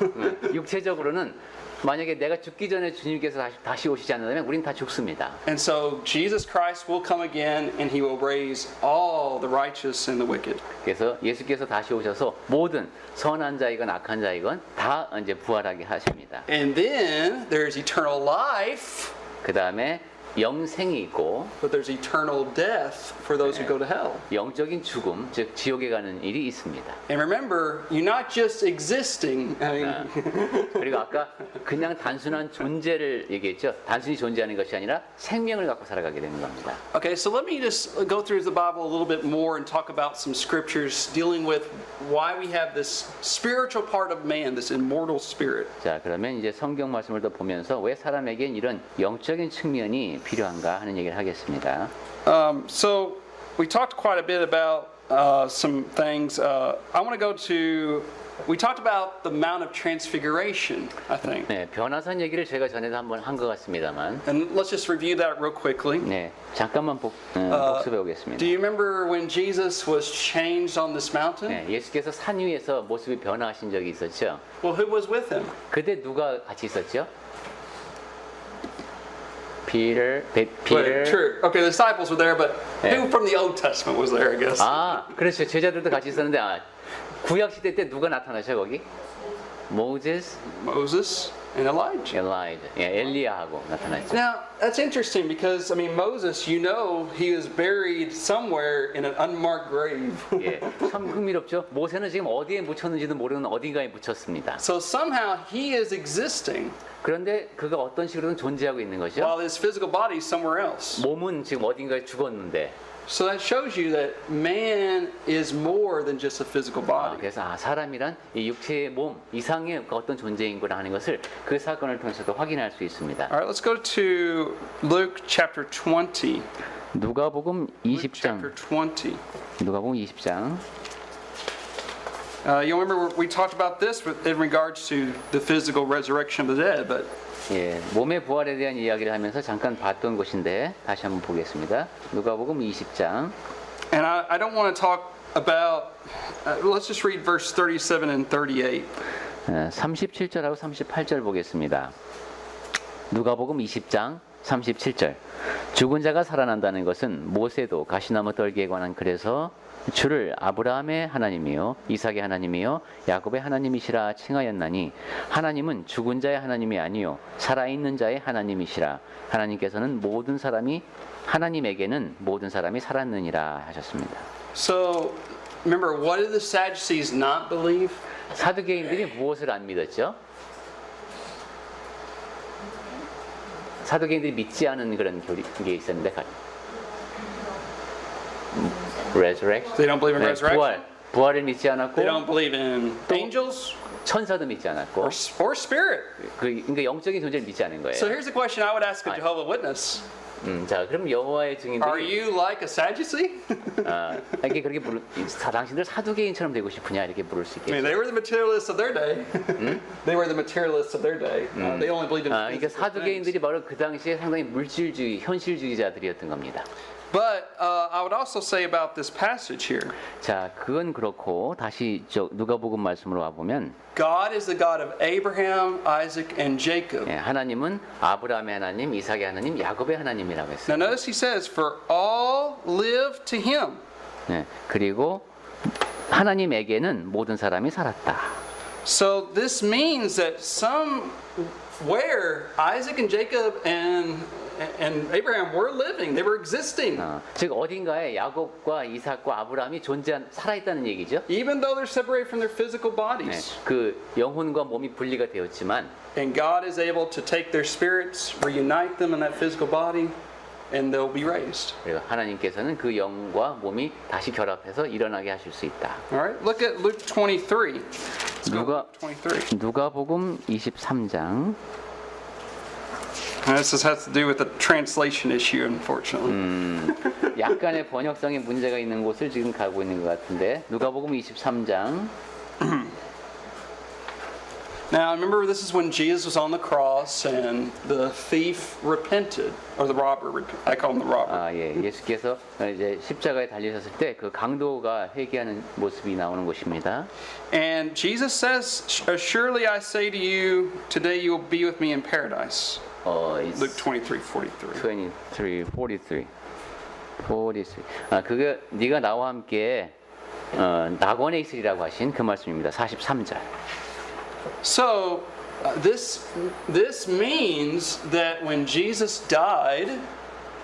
[SPEAKER 2] 육체적으로는 만약에 내가 죽기 전에 주님께서 다시 오시지 않는다면 우린 다 죽습니다.
[SPEAKER 1] And so Jesus Christ will come again and he will raise all the righteous and the wicked.
[SPEAKER 2] 그래서 예수께서 다시 오셔서 모든 선한 자이건 악한 자이건 다 이제 부활하게 하십니다.
[SPEAKER 1] And then there's eternal life,
[SPEAKER 2] 그 다음에 영생이 있고
[SPEAKER 1] but there's eternal death for those who go to hell.
[SPEAKER 2] 영적인 죽음, 즉 지옥에 가는 일이 있습니다.
[SPEAKER 1] And remember, you're not just existing. I mean,
[SPEAKER 2] 그리고 아까 그냥 단순한 존재를 얘기했죠. 단순히 존재하는 것이 아니라 생명을 갖고 살아가게 되는 겁니다.
[SPEAKER 1] okay, so let me just go through the Bible a little bit more and talk about some scriptures dealing with why we have this spiritual part of man, this immortal spirit.
[SPEAKER 2] 자, 그러면 이제 성경 말씀을 더 보면서 왜 사람에겐 이런 영적인 측면이 필요한가 하는 얘기를 하겠습니다.
[SPEAKER 1] So we talked quite a bit about some things. I want to go to. We talked about the Mount of Transfiguration, I think.
[SPEAKER 2] 네, 변화산 얘기를 제가 전에도 한번 한 것 같습니다만,
[SPEAKER 1] And let's just review that real quickly.
[SPEAKER 2] 네, 잠깐만 복습해
[SPEAKER 1] Do
[SPEAKER 2] 보겠습니다.
[SPEAKER 1] you remember when Jesus was changed on this mountain?
[SPEAKER 2] 네, 예수께서 산 위에서 모습이 변화하신 적이 있었죠.
[SPEAKER 1] Well, who was with him?
[SPEAKER 2] 그때 누가 같이 있었죠? Peter.
[SPEAKER 1] True. Okay, the disciples were there, but
[SPEAKER 2] Yeah.
[SPEAKER 1] who from the Old Testament was there, I guess?
[SPEAKER 2] 아, 그렇죠. 제자들도 같이 있었는데 구약 시대 때 누가 나타나죠 거기? Moses,
[SPEAKER 1] Moses and Elijah.
[SPEAKER 2] Elijah, 엘리야하고 나타났죠.
[SPEAKER 1] Now, that's interesting because, I mean, Moses, you know, he was buried somewhere in an unmarked grave.
[SPEAKER 2] 예, 참 흥미롭죠. 모세는 지금 어디에 묻혔는지도 모르는 어딘가에 묻혔습니다.
[SPEAKER 1] So somehow he is existing
[SPEAKER 2] 그런데 그가 어떤 식으로든 존재하고 있는 거죠.
[SPEAKER 1] while his physical body is somewhere else.
[SPEAKER 2] 몸은 지금 어딘가에 죽었는데,
[SPEAKER 1] So that shows you that man is more than just a physical body.
[SPEAKER 2] 그래서 사람이란 이 육체의 몸 이상의 어떤 존재인구나 하는 것을 그 사건을 통해서도 확인할 수 있습니다.
[SPEAKER 1] All right, let's go to Luke chapter 20.
[SPEAKER 2] 누가복음
[SPEAKER 1] Luke chapter
[SPEAKER 2] 20장.
[SPEAKER 1] 20.
[SPEAKER 2] 누가복음 20장.
[SPEAKER 1] You remember we talked about this in regards to the physical resurrection of the dead, but
[SPEAKER 2] 예, 몸의 부활에 대한 이야기를 하면서 잠깐 봤던 곳인데 다시 한번 보겠습니다. 누가복음 20장.
[SPEAKER 1] and I don't want to talk about. Let's just read verse 37 and 38.
[SPEAKER 2] 37절하고 38절 보겠습니다. 누가복음 20장 37절. 죽은 자가 살아난다는 것은 모세도 가시나무 떨기에 관한 글에서 주를 아브라함의 하나님이요 이삭의 하나님이요 야곱의 하나님이시라 칭하였나니 하나님은 죽은 자의 하나님이 아니요 살아있는 자의 하나님이시라. 하나님께서는 모든 사람이 하나님에게는 모든 사람이 살았느니라 하셨습니다.
[SPEAKER 1] So remember, what did the Sadducees not believe?
[SPEAKER 2] 사두개인들이 무엇을 안 믿었죠? 사두개인들이 믿지 않은 그런 게 있었는데 resurrection.
[SPEAKER 1] They don't believe in
[SPEAKER 2] 네,
[SPEAKER 1] resurrection.
[SPEAKER 2] 부활을 믿지 않았고
[SPEAKER 1] They don't believe in angels.
[SPEAKER 2] 천사도 믿지 않았고
[SPEAKER 1] or spirit.
[SPEAKER 2] 그러니까 영적인 존재를 믿지 않은 거예요.
[SPEAKER 1] So here's the question I would ask a Jehovah's Witness.
[SPEAKER 2] 자, 그럼 여호와의
[SPEAKER 1] Are
[SPEAKER 2] 증인들이
[SPEAKER 1] you like a Sadducee?
[SPEAKER 2] 이게 그렇게 당신들 사두개인처럼 되고 싶으냐 이렇게 물을 수
[SPEAKER 1] I mean,
[SPEAKER 2] 있겠죠.
[SPEAKER 1] they were the materialists of their day. They were the materialists of their day. They only believed in
[SPEAKER 2] 그러니까
[SPEAKER 1] physical things.
[SPEAKER 2] 사두개인들이 바로 그 당시에 상당히 물질주의, 현실주의자들이었던 겁니다.
[SPEAKER 1] But I would also say about this passage here,
[SPEAKER 2] 자, 그건 그렇고 다시 누가복음 말씀으로 와 보면
[SPEAKER 1] God is the God of Abraham, Isaac, and Jacob.
[SPEAKER 2] 하나님은 아브라함의 하나님, 이삭의 하나님, 야곱의 하나님이라고 했어요.
[SPEAKER 1] Now notice he says, for all live to him.
[SPEAKER 2] 그리고 하나님에게는 모든 사람이 살았다.
[SPEAKER 1] So this means that somewhere Isaac and Jacob and Abraham were living, they were existing.
[SPEAKER 2] 즉 어딘가에 야곱과 이삭과 아브라함이 살아있다는 얘기죠.
[SPEAKER 1] Even though they're separated from their physical bodies.
[SPEAKER 2] 그 영혼과 몸이 분리가 되었지만
[SPEAKER 1] And God is able to take their spirits, reunite them in that physical body, and they'll be raised.
[SPEAKER 2] 그리고 하나님께서는 그 영과 몸이 다시 결합해서 일어나게 하실 수 있다.
[SPEAKER 1] All right, look at Luke 23. Let's go to Luke 23.
[SPEAKER 2] 누가복음 23장.
[SPEAKER 1] This has to do with the translation issue, unfortunately.
[SPEAKER 2] 약간의 번역성에 문제가 있는 곳을 지금 가고 있는 것 같은데 누가복음 23장.
[SPEAKER 1] Now, remember, this is when Jesus was on the cross and the thief repented, or the robber. I call him the robber.
[SPEAKER 2] 예수께서 이제 십자가에 달리셨을 때 그 강도가 회개하는 모습이 나오는 곳입니다.
[SPEAKER 1] And Jesus says, "Surely I say to you, today you will be with me in paradise." Luke 23:43.
[SPEAKER 2] 23:43. 그게 네가 나와 함께 낙원에 있으리라고 하신 그 말씀입니다. 43절.
[SPEAKER 1] So this means that when Jesus died,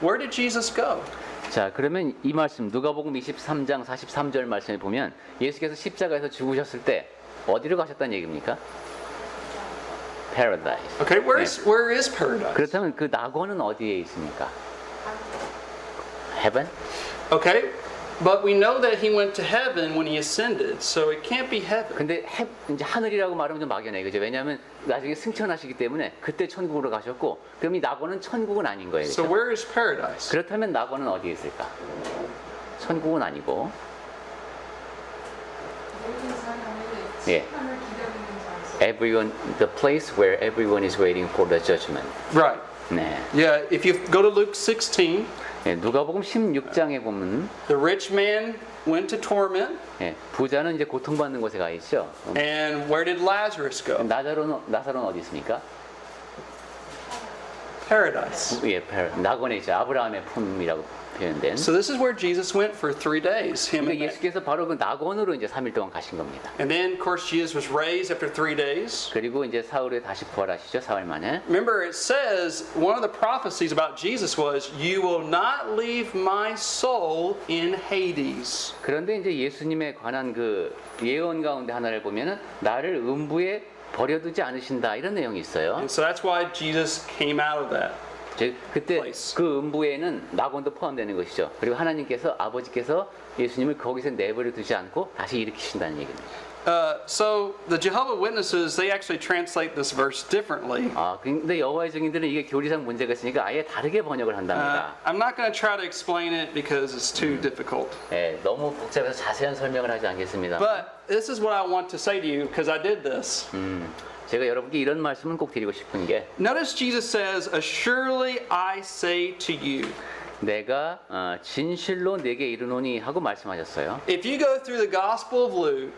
[SPEAKER 1] where did Jesus go?
[SPEAKER 2] 자, 그러면 이 말씀 누가복음 23장 43절 말씀에 보면 예수께서 십자가에서 죽으셨을 때 어디로 가셨다는 얘기입니까? Paradise.
[SPEAKER 1] Okay, where is paradise?
[SPEAKER 2] 그렇다면 그 낙원은 어디에 있습니까? Heaven?
[SPEAKER 1] Okay, but we know that he went to heaven when he ascended, so it can't be heaven.
[SPEAKER 2] 근데 이제 하늘이라고 말하면 좀 막연해, 그죠? 왜냐하면 나중에 승천하시기 때문에 그때 천국으로 가셨고, 그럼 이 낙원은 천국은 아닌 거예요.
[SPEAKER 1] So
[SPEAKER 2] 그렇죠?
[SPEAKER 1] where is paradise?
[SPEAKER 2] 그렇다면 낙원은 어디에 있을까? 천국은 아니고. 예. Everyone, the place where everyone is waiting for the judgment.
[SPEAKER 1] Right.
[SPEAKER 2] 네.
[SPEAKER 1] Yeah, if you go to Luke 16,
[SPEAKER 2] 누가복음 16장에 보면
[SPEAKER 1] the rich man went to torment,
[SPEAKER 2] 부자는 이제 고통받는 곳에 가 있죠.
[SPEAKER 1] and where did Lazarus go?
[SPEAKER 2] 나사로는 어디 있습니까?
[SPEAKER 1] Paradise.
[SPEAKER 2] 낙원에 있죠. 아브라함의 품이라고 표현된.
[SPEAKER 1] So this is where Jesus went for 3 days. Him
[SPEAKER 2] 그러니까
[SPEAKER 1] and,
[SPEAKER 2] 예수께서 바로 그 낙원으로 이제 3일 동안 가신 겁니다.
[SPEAKER 1] and then, of course, Jesus was raised after 3 days.
[SPEAKER 2] 그리고 이제 사흘에 다시 부활하시죠. 사흘 만에.
[SPEAKER 1] Remember, it says one of the prophecies about Jesus was, "You will not leave my soul in Hades."
[SPEAKER 2] 그런데 이제 예수님에 관한 그 예언 가운데 하나를 보면은 나를 음부에 버려두지 않으신다 이런 내용이 있어요.
[SPEAKER 1] And so that's why Jesus came out of that.
[SPEAKER 2] 그때
[SPEAKER 1] place.
[SPEAKER 2] 그 음부에는 낙원도 포함되는 것이죠. 그리고 하나님께서 아버지께서 예수님을 거기서 내버려 두지 않고 다시 일으키신다는 얘기입니다.
[SPEAKER 1] So the Jehovah's Witnesses, they actually translate this verse differently.
[SPEAKER 2] 근데 여호와의 증인들은 이게 교리상 문제가 있으니까 아예 다르게 번역을 한답니다.
[SPEAKER 1] I'm not going to try to explain it because it's too difficult.
[SPEAKER 2] 너무 복잡해서 자세한 설명을 하지 않겠습니다.
[SPEAKER 1] But this is what I want to say to you because I did this.
[SPEAKER 2] 제가 여러분께 이런 말씀은 꼭 드리고 싶은 게
[SPEAKER 1] Notice Jesus says, "Surely I say to you."
[SPEAKER 2] 내가 진실로 내게 이르노니 하고 말씀하셨어요.
[SPEAKER 1] If you go through the Gospel of Luke,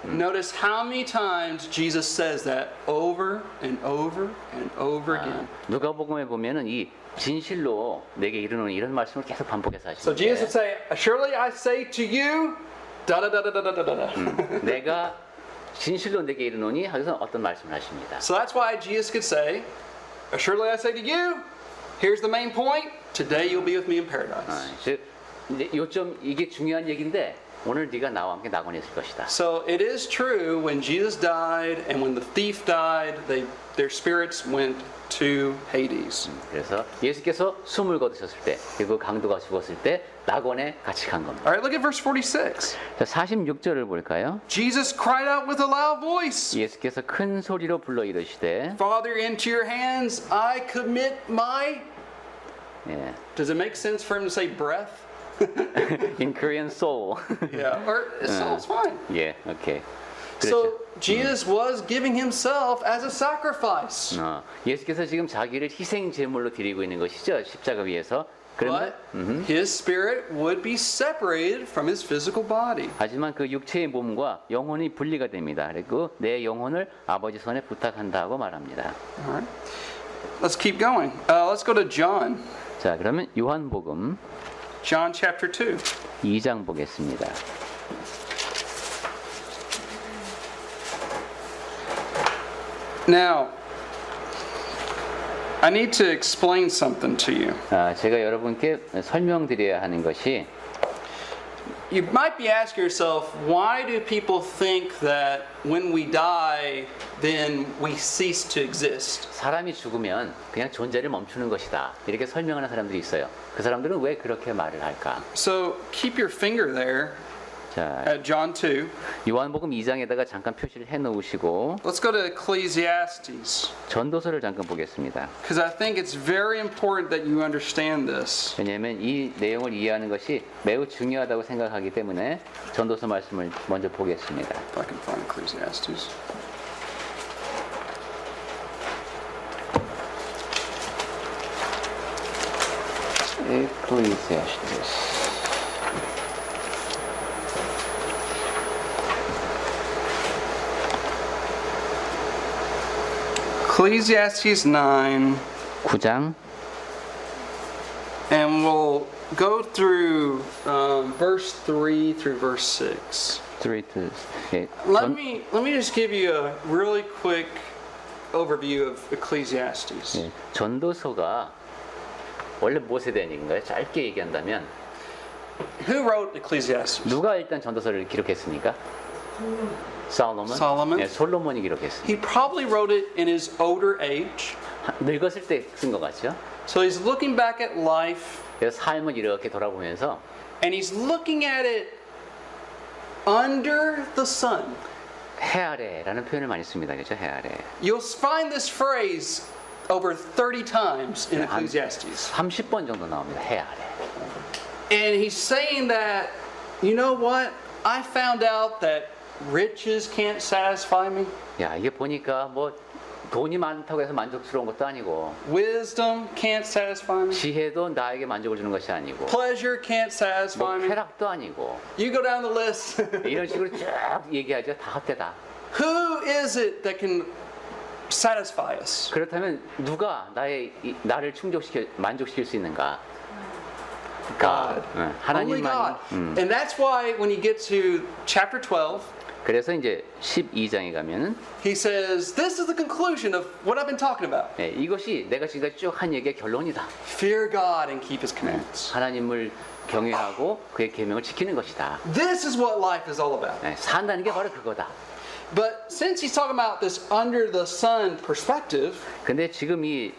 [SPEAKER 1] notice how many times Jesus says that over and over and over again.
[SPEAKER 2] 누가복음에 보면은 이 진실로 내게 이르노니 이런 말씀을 계속 반복해서
[SPEAKER 1] So Jesus would
[SPEAKER 2] 하시는데
[SPEAKER 1] say, "Surely I say to you, da da da da da da da da."
[SPEAKER 2] 내가 진실로 내게 이르노니 하고서 어떤 말씀을 하십니다.
[SPEAKER 1] So that's why Jesus could say, "Surely I say to you, here's the main point, today you'll be with me in paradise."
[SPEAKER 2] 즉 이제 요점 이게 중요한 얘기인데 오늘 네가 나와 함께 낙원에 있을 것이다.
[SPEAKER 1] So it is true when Jesus died and when the thief died, their spirits went to Hades.
[SPEAKER 2] 그래서 예수께서 숨을 거두셨을 때 그리고 강도가 죽었을 때 낙원에 같이 간 겁니다.
[SPEAKER 1] All right, look at verse 46.
[SPEAKER 2] 자, 46절을 볼까요?
[SPEAKER 1] Jesus cried out with a loud voice,
[SPEAKER 2] 예수께서 큰 소리로 불러 이르시되
[SPEAKER 1] Father, into your hands I commit my...
[SPEAKER 2] 예.
[SPEAKER 1] Does it make sense for him to say breath?
[SPEAKER 2] In Korean soul.
[SPEAKER 1] Yeah. Or soul's fine.
[SPEAKER 2] 예, 오케이. 그렇죠.
[SPEAKER 1] So Jesus was giving himself as a sacrifice.
[SPEAKER 2] 예수께서 지금 자기를 희생 제물로 드리고 있는 것이죠. 십자가 위에서. 그런데
[SPEAKER 1] But his spirit would be separated from his physical body.
[SPEAKER 2] 하지만 그 육체의 몸과 영혼이 분리가 됩니다. 그리고 내 영혼을 아버지 손에 부탁한다고 말합니다.
[SPEAKER 1] All right. Let's keep going. Let's go to John.
[SPEAKER 2] 자, 그러면 요한복음
[SPEAKER 1] John chapter 2.
[SPEAKER 2] 2장 보겠습니다.
[SPEAKER 1] Now, I need to explain something to you.
[SPEAKER 2] 제가 여러분께 설명드려야 하는 것이
[SPEAKER 1] You might be asking yourself, why do people think that when we die, then we cease to exist?
[SPEAKER 2] 사람이 죽으면 그냥 존재를 멈추는 것이다. 이렇게 설명하는 사람들이 있어요. 그 사람들은 왜 그렇게 말을 할까?
[SPEAKER 1] So keep your finger there
[SPEAKER 2] 자,
[SPEAKER 1] at John 2.
[SPEAKER 2] 요한복음 2장에다가 잠깐 표시를 해 놓으시고
[SPEAKER 1] Let's go to Ecclesiastes,
[SPEAKER 2] 전도서를 잠깐 보겠습니다.
[SPEAKER 1] because I think it's very important that you understand this.
[SPEAKER 2] 왜냐하면 이 내용을 이해하는 것이 매우 중요하다고 생각하기 때문에 전도서 말씀을 먼저 보겠습니다.
[SPEAKER 1] If I can find Ecclesiastes.
[SPEAKER 2] 에클레시아스tes.
[SPEAKER 1] Ecclesiastes 9,
[SPEAKER 2] 9장
[SPEAKER 1] and we'll go through verse 3 through verse 6.
[SPEAKER 2] 3 to 예,
[SPEAKER 1] Let me just give you a really quick overview of Ecclesiastes.
[SPEAKER 2] 예, 전도서가 원래 무엇에 대한 얘기인가요? 짧게 얘기한다면
[SPEAKER 1] Who wrote Ecclesiastes?
[SPEAKER 2] 누가 일단 전도서를 기록했습니까? 솔로몬.
[SPEAKER 1] Solomon.
[SPEAKER 2] 예, 솔로몬이 기록했습니다.
[SPEAKER 1] He probably wrote it in his older age.
[SPEAKER 2] 늙었을 때 쓴 것 같죠?
[SPEAKER 1] So he's looking back at life
[SPEAKER 2] 그래서 삶을 이렇게 돌아보면서
[SPEAKER 1] and he's looking at it under the sun.
[SPEAKER 2] 해 아래라는 표현을 많이 씁니다. 그렇죠? 해 아래.
[SPEAKER 1] You'll find this phrase over 30 times in
[SPEAKER 2] 한
[SPEAKER 1] Ecclesiastes.
[SPEAKER 2] 30번 정도 나옵니다. 해 아래.
[SPEAKER 1] And he's saying that, you know what? I found out that riches can't satisfy me.
[SPEAKER 2] 야, 이게 보니까 뭐 돈이 많다고 해서 만족스러운 것도 아니고
[SPEAKER 1] Wisdom can't satisfy me.
[SPEAKER 2] 지혜도 나에게 만족을 주는 것이 아니고
[SPEAKER 1] Pleasure can't
[SPEAKER 2] 뭐
[SPEAKER 1] satisfy me.
[SPEAKER 2] 쾌락도 아니고
[SPEAKER 1] You go down the list.
[SPEAKER 2] 이런 식으로 쭉 얘기하죠. 다 헛되다.
[SPEAKER 1] Who is it that can satisfy us?
[SPEAKER 2] 그렇다면 누가 나를 만족시킬 수 있는가?
[SPEAKER 1] God.
[SPEAKER 2] 응,
[SPEAKER 1] Only God. And that's why when you get to chapter 12,
[SPEAKER 2] 그래서 이제 12장에 가면은
[SPEAKER 1] he says, this is the conclusion of what I've been talking about.
[SPEAKER 2] 예, 이것이 내가 지금까지 쭉 한 얘기의 결론이다.
[SPEAKER 1] Fear God and keep his commandments.
[SPEAKER 2] 하나님을 경외하고 그의 계명을 지키는 것이다.
[SPEAKER 1] This is what life is all about.
[SPEAKER 2] 예, 산다는 게 바로 그거다.
[SPEAKER 1] But since he's talking about this under the sun perspective,
[SPEAKER 2] 근데 지금 이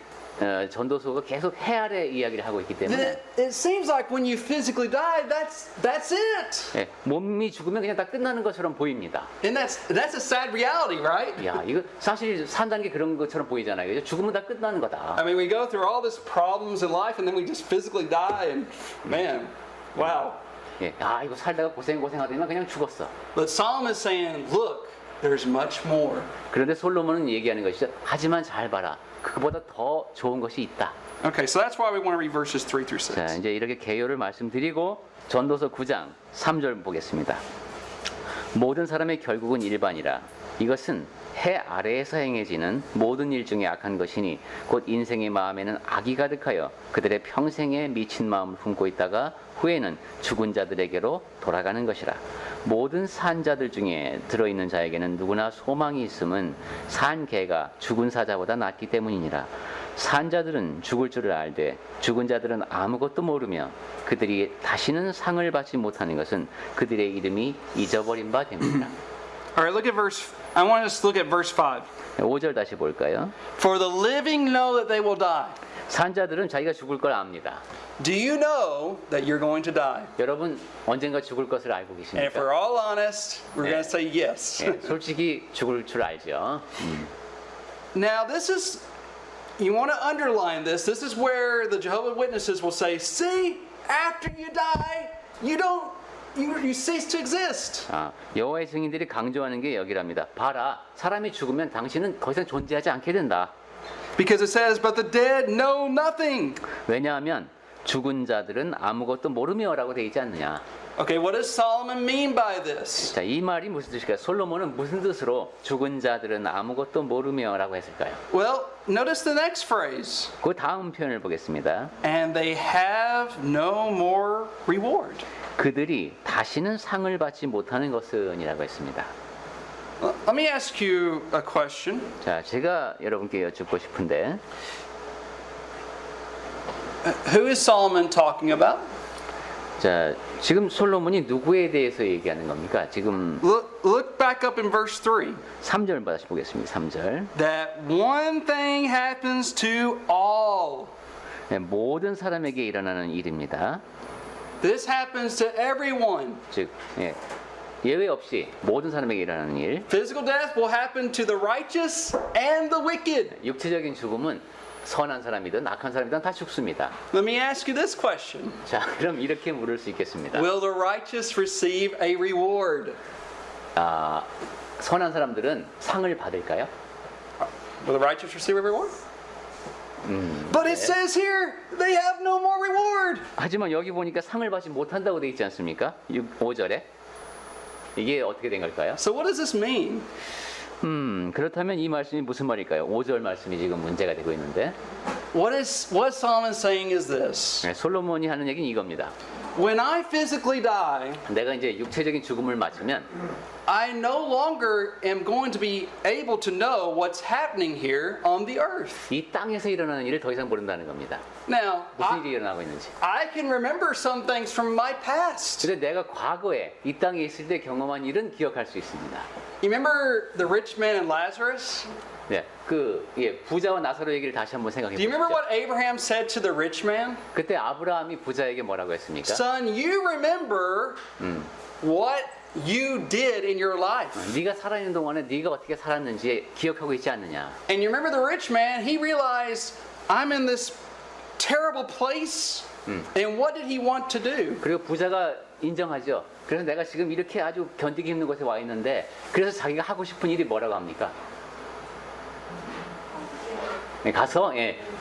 [SPEAKER 2] 전도서가 계속 해 아래 이야기를 하고 있기
[SPEAKER 1] then
[SPEAKER 2] 때문에
[SPEAKER 1] it seems like when you physically die, that's it.
[SPEAKER 2] 예, 몸이 죽으면 그냥 다 끝나는 것처럼 보입니다.
[SPEAKER 1] And that's a sad reality, right?
[SPEAKER 2] 야, 이거 사실 산다는 게 그런 것처럼 보이잖아요. 그죠? 죽으면 다 끝나는 거다.
[SPEAKER 1] I mean, we go through all these problems in life and then we just physically die and man, wow.
[SPEAKER 2] 예, 아, 이거 살다가 고생하더니만 그냥 죽었어.
[SPEAKER 1] But Solomon is saying, look, there's much more.
[SPEAKER 2] 그런데 솔로몬은 얘기하는 것이죠. 하지만 잘 봐라. 그보다 더 좋은 것이 있다.
[SPEAKER 1] Okay, so that's why we want to read verses 3 through 6.
[SPEAKER 2] 자, 이제 이렇게 개요를 말씀드리고 전도서 9장 3절 보겠습니다. 모든 사람의 결국은 일반이라. 이것은 해 아래에서 행해지는 모든 일 중에 악한 것이니 곧 인생의 마음에는 악이 가득하여 그들의 평생에 미친 마음을 품고 있다가 후에는 죽은 자들에게로 돌아가는 것이라. 모든 산 자들 중에 들어있는 자에게는 누구나 소망이 있음은 산 개가 죽은 사자보다 낫기 때문이니라. 산 자들은 죽을 줄을 알되 죽은 자들은 아무것도 모르며 그들이 다시는 상을 받지 못하는 것은 그들의 이름이 잊어버린 바 됩니다.
[SPEAKER 1] All right, look at I want us to look at verse 5.
[SPEAKER 2] 5절 다시 볼까요?
[SPEAKER 1] For the living know that they will die.
[SPEAKER 2] 산 자들은 자기가 죽을 걸 압니다.
[SPEAKER 1] Do you know that you're going to die?
[SPEAKER 2] 여러분 언젠가 죽을 것을 알고
[SPEAKER 1] And if
[SPEAKER 2] 계십니까?
[SPEAKER 1] we're all honest, we're
[SPEAKER 2] Yeah.
[SPEAKER 1] going to say yes.
[SPEAKER 2] 예, 솔직히 죽을 줄 알죠.
[SPEAKER 1] Now, you want to underline this. This is where the Jehovah's Witnesses will say, see, after you die, you cease to exist.
[SPEAKER 2] 여호와의 증인들이 강조하는 게 여기랍니다. 봐라, 사람이 죽으면 당신은 더 이상 존재하지 않게 된다.
[SPEAKER 1] Because it says, but the dead know nothing.
[SPEAKER 2] 왜냐하면 죽은 자들은 아무것도 모르며라고 돼 있지 않느냐.
[SPEAKER 1] Okay, what does Solomon mean by this?
[SPEAKER 2] 자, 이 말이 무슨 뜻일까요? 솔로몬은 무슨 뜻으로 죽은 자들은 아무것도 모르며라고 했을까요?
[SPEAKER 1] Well, notice the next phrase.
[SPEAKER 2] 그 다음 표현을 보겠습니다.
[SPEAKER 1] And they have no more reward.
[SPEAKER 2] 그들이 다시는 상을 받지 못하는 것은이라고 했습니다.
[SPEAKER 1] Let me ask you a question.
[SPEAKER 2] 자, 제가 여러분께 여쭙고 싶은데
[SPEAKER 1] Who is Solomon talking about?
[SPEAKER 2] 자, 지금 솔로몬이 누구에 대해서 얘기하는 겁니까? 지금
[SPEAKER 1] Look back up in verse 3.
[SPEAKER 2] 3절 다시 보겠습니다. 3절.
[SPEAKER 1] That one thing happens to all.
[SPEAKER 2] 네, 모든 사람에게 일어나는 일입니다.
[SPEAKER 1] This happens to everyone.
[SPEAKER 2] 즉, 예외 없이 모든 사람에게 일어나는 일.
[SPEAKER 1] Physical death will happen to the righteous and the wicked.
[SPEAKER 2] 육체적인 죽음은 선한 사람이든 악한 사람이든 다 죽습니다.
[SPEAKER 1] Let me ask you this question.
[SPEAKER 2] 자, 그럼 이렇게 물을 수 있겠습니다.
[SPEAKER 1] Will the righteous receive a reward?
[SPEAKER 2] 선한 사람들은 상을 받을까요?
[SPEAKER 1] Will the righteous receive a reward? But it says here they have no more reward.
[SPEAKER 2] 하지만 여기 보니까 상을 받지 못한다고 돼 있지 않습니까? 5절에. 이게 어떻게 된 걸까요?
[SPEAKER 1] So what does this mean?
[SPEAKER 2] 그렇다면 이 말씀이 무슨 말일까요? 5절 말씀이 지금 문제가 되고 있는데
[SPEAKER 1] What Solomon saying is this.
[SPEAKER 2] 솔로몬이 하는 얘기는 이겁니다.
[SPEAKER 1] When I physically die,
[SPEAKER 2] 내가 이제 육체적인 죽음을 맞으면
[SPEAKER 1] I no longer am going to be able to know what's happening here on the earth.
[SPEAKER 2] 이 땅에서 일어나는 일을 더 이상 모른다는 겁니다.
[SPEAKER 1] Now,
[SPEAKER 2] 무슨 일이 일어나고 있는지.
[SPEAKER 1] I can remember some things from my past.
[SPEAKER 2] 근데 내가 과거에 이 땅에 있을 때 경험한 일은 기억할 수 있습니다.
[SPEAKER 1] You remember the rich man and Lazarus?
[SPEAKER 2] 네, 부자와 나사로 얘기를 다시 한번 생각해
[SPEAKER 1] Do you remember
[SPEAKER 2] 보시죠.
[SPEAKER 1] what Abraham said to the rich man?
[SPEAKER 2] 그때 아브라함이 부자에게 뭐라고 했습니까?
[SPEAKER 1] Son, you remember what you did in your life.
[SPEAKER 2] 네가 살아있는 동안에 네가 어떻게 살았는지 기억하고 있지 않느냐.
[SPEAKER 1] And you remember the rich man, he realized, I'm in this terrible place. And what did he want to do?
[SPEAKER 2] 그리고 부자가 인정하죠. 그래서 내가 지금 이렇게 아주 견디기 힘든 곳에 와 있는데 그래서 자기가 하고 싶은 일이 뭐라고 합니까? 가서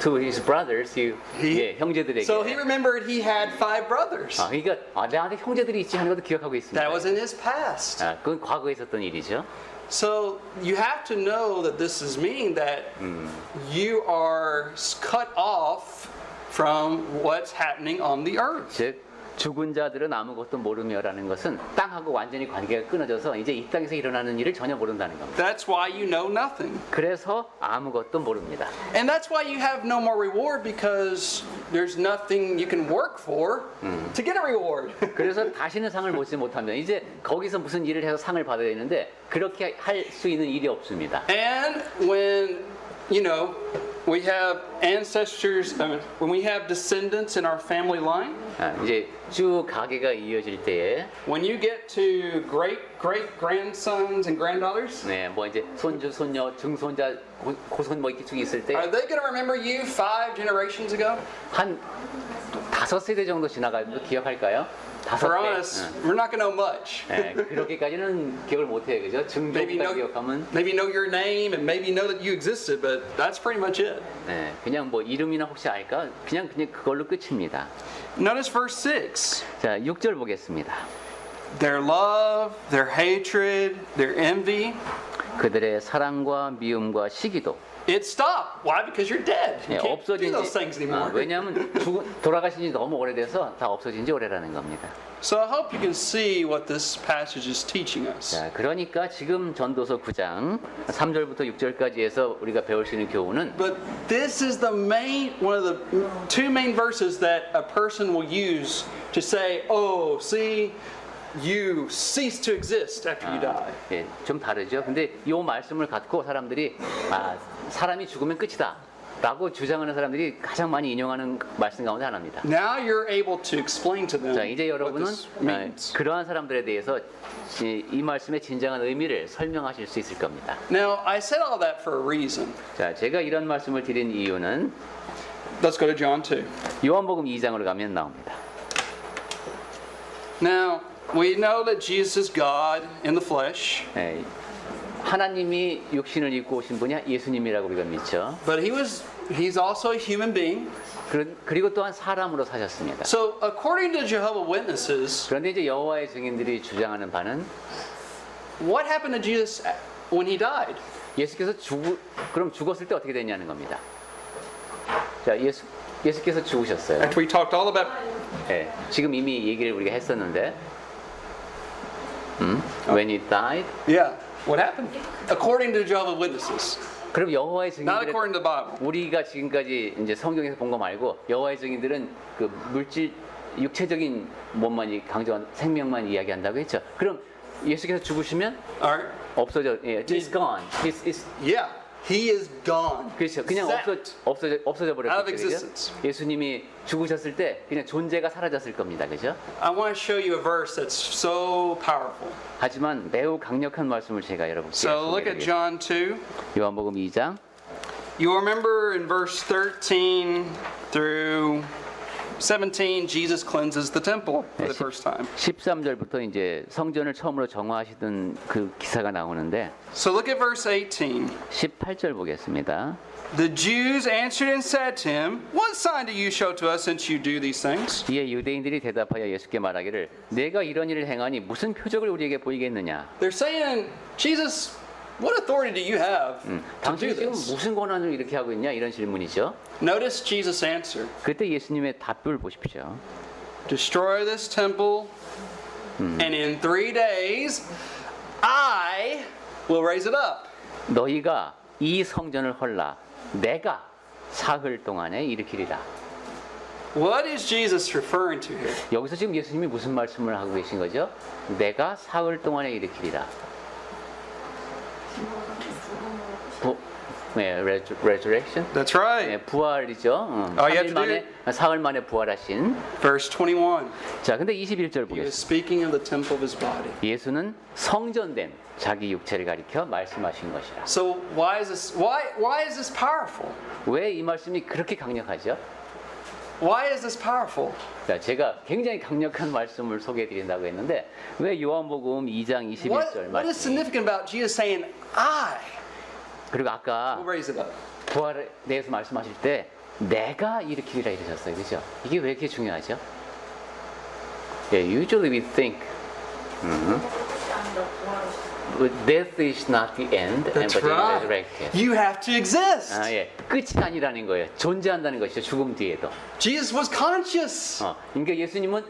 [SPEAKER 2] to his brothers, 형제들에게.
[SPEAKER 1] So he remembered he had 5 brothers.
[SPEAKER 2] 그러니까 나한테 형제들이 있지 하는 것도 기억하고 있습니다.
[SPEAKER 1] That was in his past.
[SPEAKER 2] 그건 과거에 있었던 일이죠.
[SPEAKER 1] So you have to know that this is meaning that you are cut off from what's happening on the earth.
[SPEAKER 2] 즉 죽은 자들은 아무것도 모르며라는 것은 땅하고 완전히 관계가 끊어져서 이제 이 땅에서 일어나는 일을 전혀 모른다는 겁니다.
[SPEAKER 1] That's why you know nothing.
[SPEAKER 2] 그래서 아무것도 모릅니다.
[SPEAKER 1] And that's why you have no more reward because there's nothing you can work for to get a reward.
[SPEAKER 2] 그래서 다시는 상을 받지 못하면 이제 거기서 무슨 일을 해서 상을 받아야 되는데 그렇게 할 수 있는 일이 없습니다.
[SPEAKER 1] And when, we have ancestors, when we have descendants in our family line,
[SPEAKER 2] 이제 쭉 가게가 이어질 때에
[SPEAKER 1] when you get to great grandsons and granddaughters,
[SPEAKER 2] 뭐 이제 손주, 손녀, 증손자, 고손 뭐 이렇게 쭉 있을 때
[SPEAKER 1] are they going to remember you 5 generations ago?
[SPEAKER 2] 한 5세대 정도 지나가면 기억할까요?
[SPEAKER 1] For
[SPEAKER 2] 5대.
[SPEAKER 1] us, we're not going to know much.
[SPEAKER 2] 그렇게까지는 기억을 못해요, 그죠? 증조까지 기억하면
[SPEAKER 1] maybe know your name and maybe know that you existed, but that's pretty much it.
[SPEAKER 2] 그냥 뭐 이름이나 혹시 알까? 그냥 그걸로 끝입니다.
[SPEAKER 1] Notice verse 6.
[SPEAKER 2] 자, 6절 보겠습니다.
[SPEAKER 1] Their love, their hatred, their envy,
[SPEAKER 2] 그들의 사랑과 미움과 시기도
[SPEAKER 1] it stopped. Why? Because you're dead.
[SPEAKER 2] 예,
[SPEAKER 1] You can't do
[SPEAKER 2] 없어진
[SPEAKER 1] those things
[SPEAKER 2] 지
[SPEAKER 1] anymore.
[SPEAKER 2] 왜냐하면 돌아가신 지 너무 오래돼서 다 없어진 지 오래라는 겁니다.
[SPEAKER 1] So I hope you can see what this passage is teaching us.
[SPEAKER 2] 자, 그러니까 지금 전도서 9장 3절부터 6절까지 해서 우리가 배울 수 있는 교훈은
[SPEAKER 1] But this is the main, one of the two main verses that a person will use to say, oh, see, you cease to exist after you die.
[SPEAKER 2] 예, 좀 다르죠. 근데 이 말씀을 갖고 사람들이 사람이 죽으면 끝이다 라고 주장하는 사람들이 가장 많이 인용하는 말씀 가운데 하나입니다.
[SPEAKER 1] Now you're able to explain to them
[SPEAKER 2] 자, 이제
[SPEAKER 1] what
[SPEAKER 2] 여러분은
[SPEAKER 1] this means.
[SPEAKER 2] 그러한 사람들에 대해서 이 말씀의 진정한 의미를 설명하실 수 있을 겁니다.
[SPEAKER 1] Now, I said all that for a reason.
[SPEAKER 2] 자, 제가 이런 말씀을 드린 이유는
[SPEAKER 1] Let's go to John 2.
[SPEAKER 2] 요한복음 2장으로 가면 나옵니다.
[SPEAKER 1] Now, we know that Jesus is God in the flesh,
[SPEAKER 2] 예, 하나님이 육신을 입고 오신 분이 예수님이라고 우리가 믿죠.
[SPEAKER 1] but he's also a human being.
[SPEAKER 2] 그리고 또한 사람으로 사셨습니다.
[SPEAKER 1] So, according to Jehovah's Witnesses,
[SPEAKER 2] 그런데 이제 여호와의 증인들이 주장하는 바는
[SPEAKER 1] what happened to Jesus when he died?
[SPEAKER 2] 예수께서 그럼 죽었을 때 어떻게 됐냐는 겁니다. 자, 예수께서 죽으셨어요.
[SPEAKER 1] After we talked all about
[SPEAKER 2] 예, 지금 이미 얘기를 우리가 했었는데, when he died,
[SPEAKER 1] yeah, what happened? According to Jehovah's Witnesses,
[SPEAKER 2] 그럼 여호와의
[SPEAKER 1] not
[SPEAKER 2] 증인들은
[SPEAKER 1] according to the Bible.
[SPEAKER 2] 우리가 지금까지 이제 성경에서 본 거 말고 여호와의 증인들은 그 물질 육체적인 몸만 강조한 생명만 이야기한다고 했죠. 그럼 예수께서 죽으시면
[SPEAKER 1] All right.
[SPEAKER 2] 없어져, 예, he's gone. He's
[SPEAKER 1] Yeah, he is gone.
[SPEAKER 2] 그렇죠. 그냥
[SPEAKER 1] Zapped.
[SPEAKER 2] 없어져
[SPEAKER 1] Out of
[SPEAKER 2] 버렸죠.
[SPEAKER 1] existence.
[SPEAKER 2] 예수님이 죽으셨을 때 그냥 존재가 사라졌을 겁니다. 그죠?
[SPEAKER 1] I want to show you a verse that's so powerful.
[SPEAKER 2] 하지만 매우 강력한 말씀을 제가 여러분께
[SPEAKER 1] So look at
[SPEAKER 2] 소개해드리겠습니다.
[SPEAKER 1] John 2.
[SPEAKER 2] 요한복음 2장
[SPEAKER 1] You remember in verse 13 through 17, Jesus cleanses the temple for the first time.
[SPEAKER 2] 13절부터 이제 성전을 처음으로 정화하시던 그 기사가 나오는데
[SPEAKER 1] So look at verse 18.
[SPEAKER 2] 18절 보겠습니다.
[SPEAKER 1] The Jews answered and said to him, What sign do you show to us since you do these things?
[SPEAKER 2] 이에 유대인들이 대답하여 예수께 말하기를 내가 이런 일을 행하니 무슨 표적을 우리에게 보이겠느냐.
[SPEAKER 1] They're saying, Jesus, what authority do you have to do
[SPEAKER 2] 당신이 지금
[SPEAKER 1] this?
[SPEAKER 2] 무슨 권한으로 이렇게 하고 있냐 이런 질문이죠.
[SPEAKER 1] Notice Jesus' answer.
[SPEAKER 2] 그때 예수님의 답을 보십시오.
[SPEAKER 1] Destroy this temple, and in 3 days, I will raise it up.
[SPEAKER 2] 너희가 이 성전을 헐라 내가 사흘 동안에 일으키리라.
[SPEAKER 1] What is Jesus referring to here?
[SPEAKER 2] 여기서 지금 예수님이 무슨 말씀을 하고 계신 거죠? 내가 사흘 동안에 일으키리라. resurrection?
[SPEAKER 1] That's right.
[SPEAKER 2] 네, 부활이죠.
[SPEAKER 1] All you have to
[SPEAKER 2] 사흘 만에 부활하신.
[SPEAKER 1] Verse 21.
[SPEAKER 2] 자, 근데 21절
[SPEAKER 1] He was
[SPEAKER 2] 보겠습니다.
[SPEAKER 1] speaking of the temple of his body.
[SPEAKER 2] 예수는 성전된 자기 육체를 가리켜 말씀하신 것이라.
[SPEAKER 1] So why is this powerful?
[SPEAKER 2] 왜 이 말씀이 그렇게 강력하죠?
[SPEAKER 1] Why is this powerful?
[SPEAKER 2] 자, 제가 굉장히 강력한 말씀을 소개해 드린다고 했는데 왜 요한복음 2장 21절
[SPEAKER 1] What is
[SPEAKER 2] 말씀
[SPEAKER 1] significant about Jesus saying, I
[SPEAKER 2] 그리고 아까
[SPEAKER 1] will raise it up?
[SPEAKER 2] 부활에 대해서 말씀하실 때 내가 일으키리라 이러셨어요. 그죠? 이게 왜 이렇게 중요하죠? Usually we think death is not the end
[SPEAKER 1] That's
[SPEAKER 2] but
[SPEAKER 1] right.
[SPEAKER 2] resurrected.
[SPEAKER 1] You have to exist.
[SPEAKER 2] 예. 끝이 아니라는 거예요. 존재한다는 것이죠. 죽음 뒤에도.
[SPEAKER 1] Jesus was conscious.
[SPEAKER 2] 그러니까 예수님은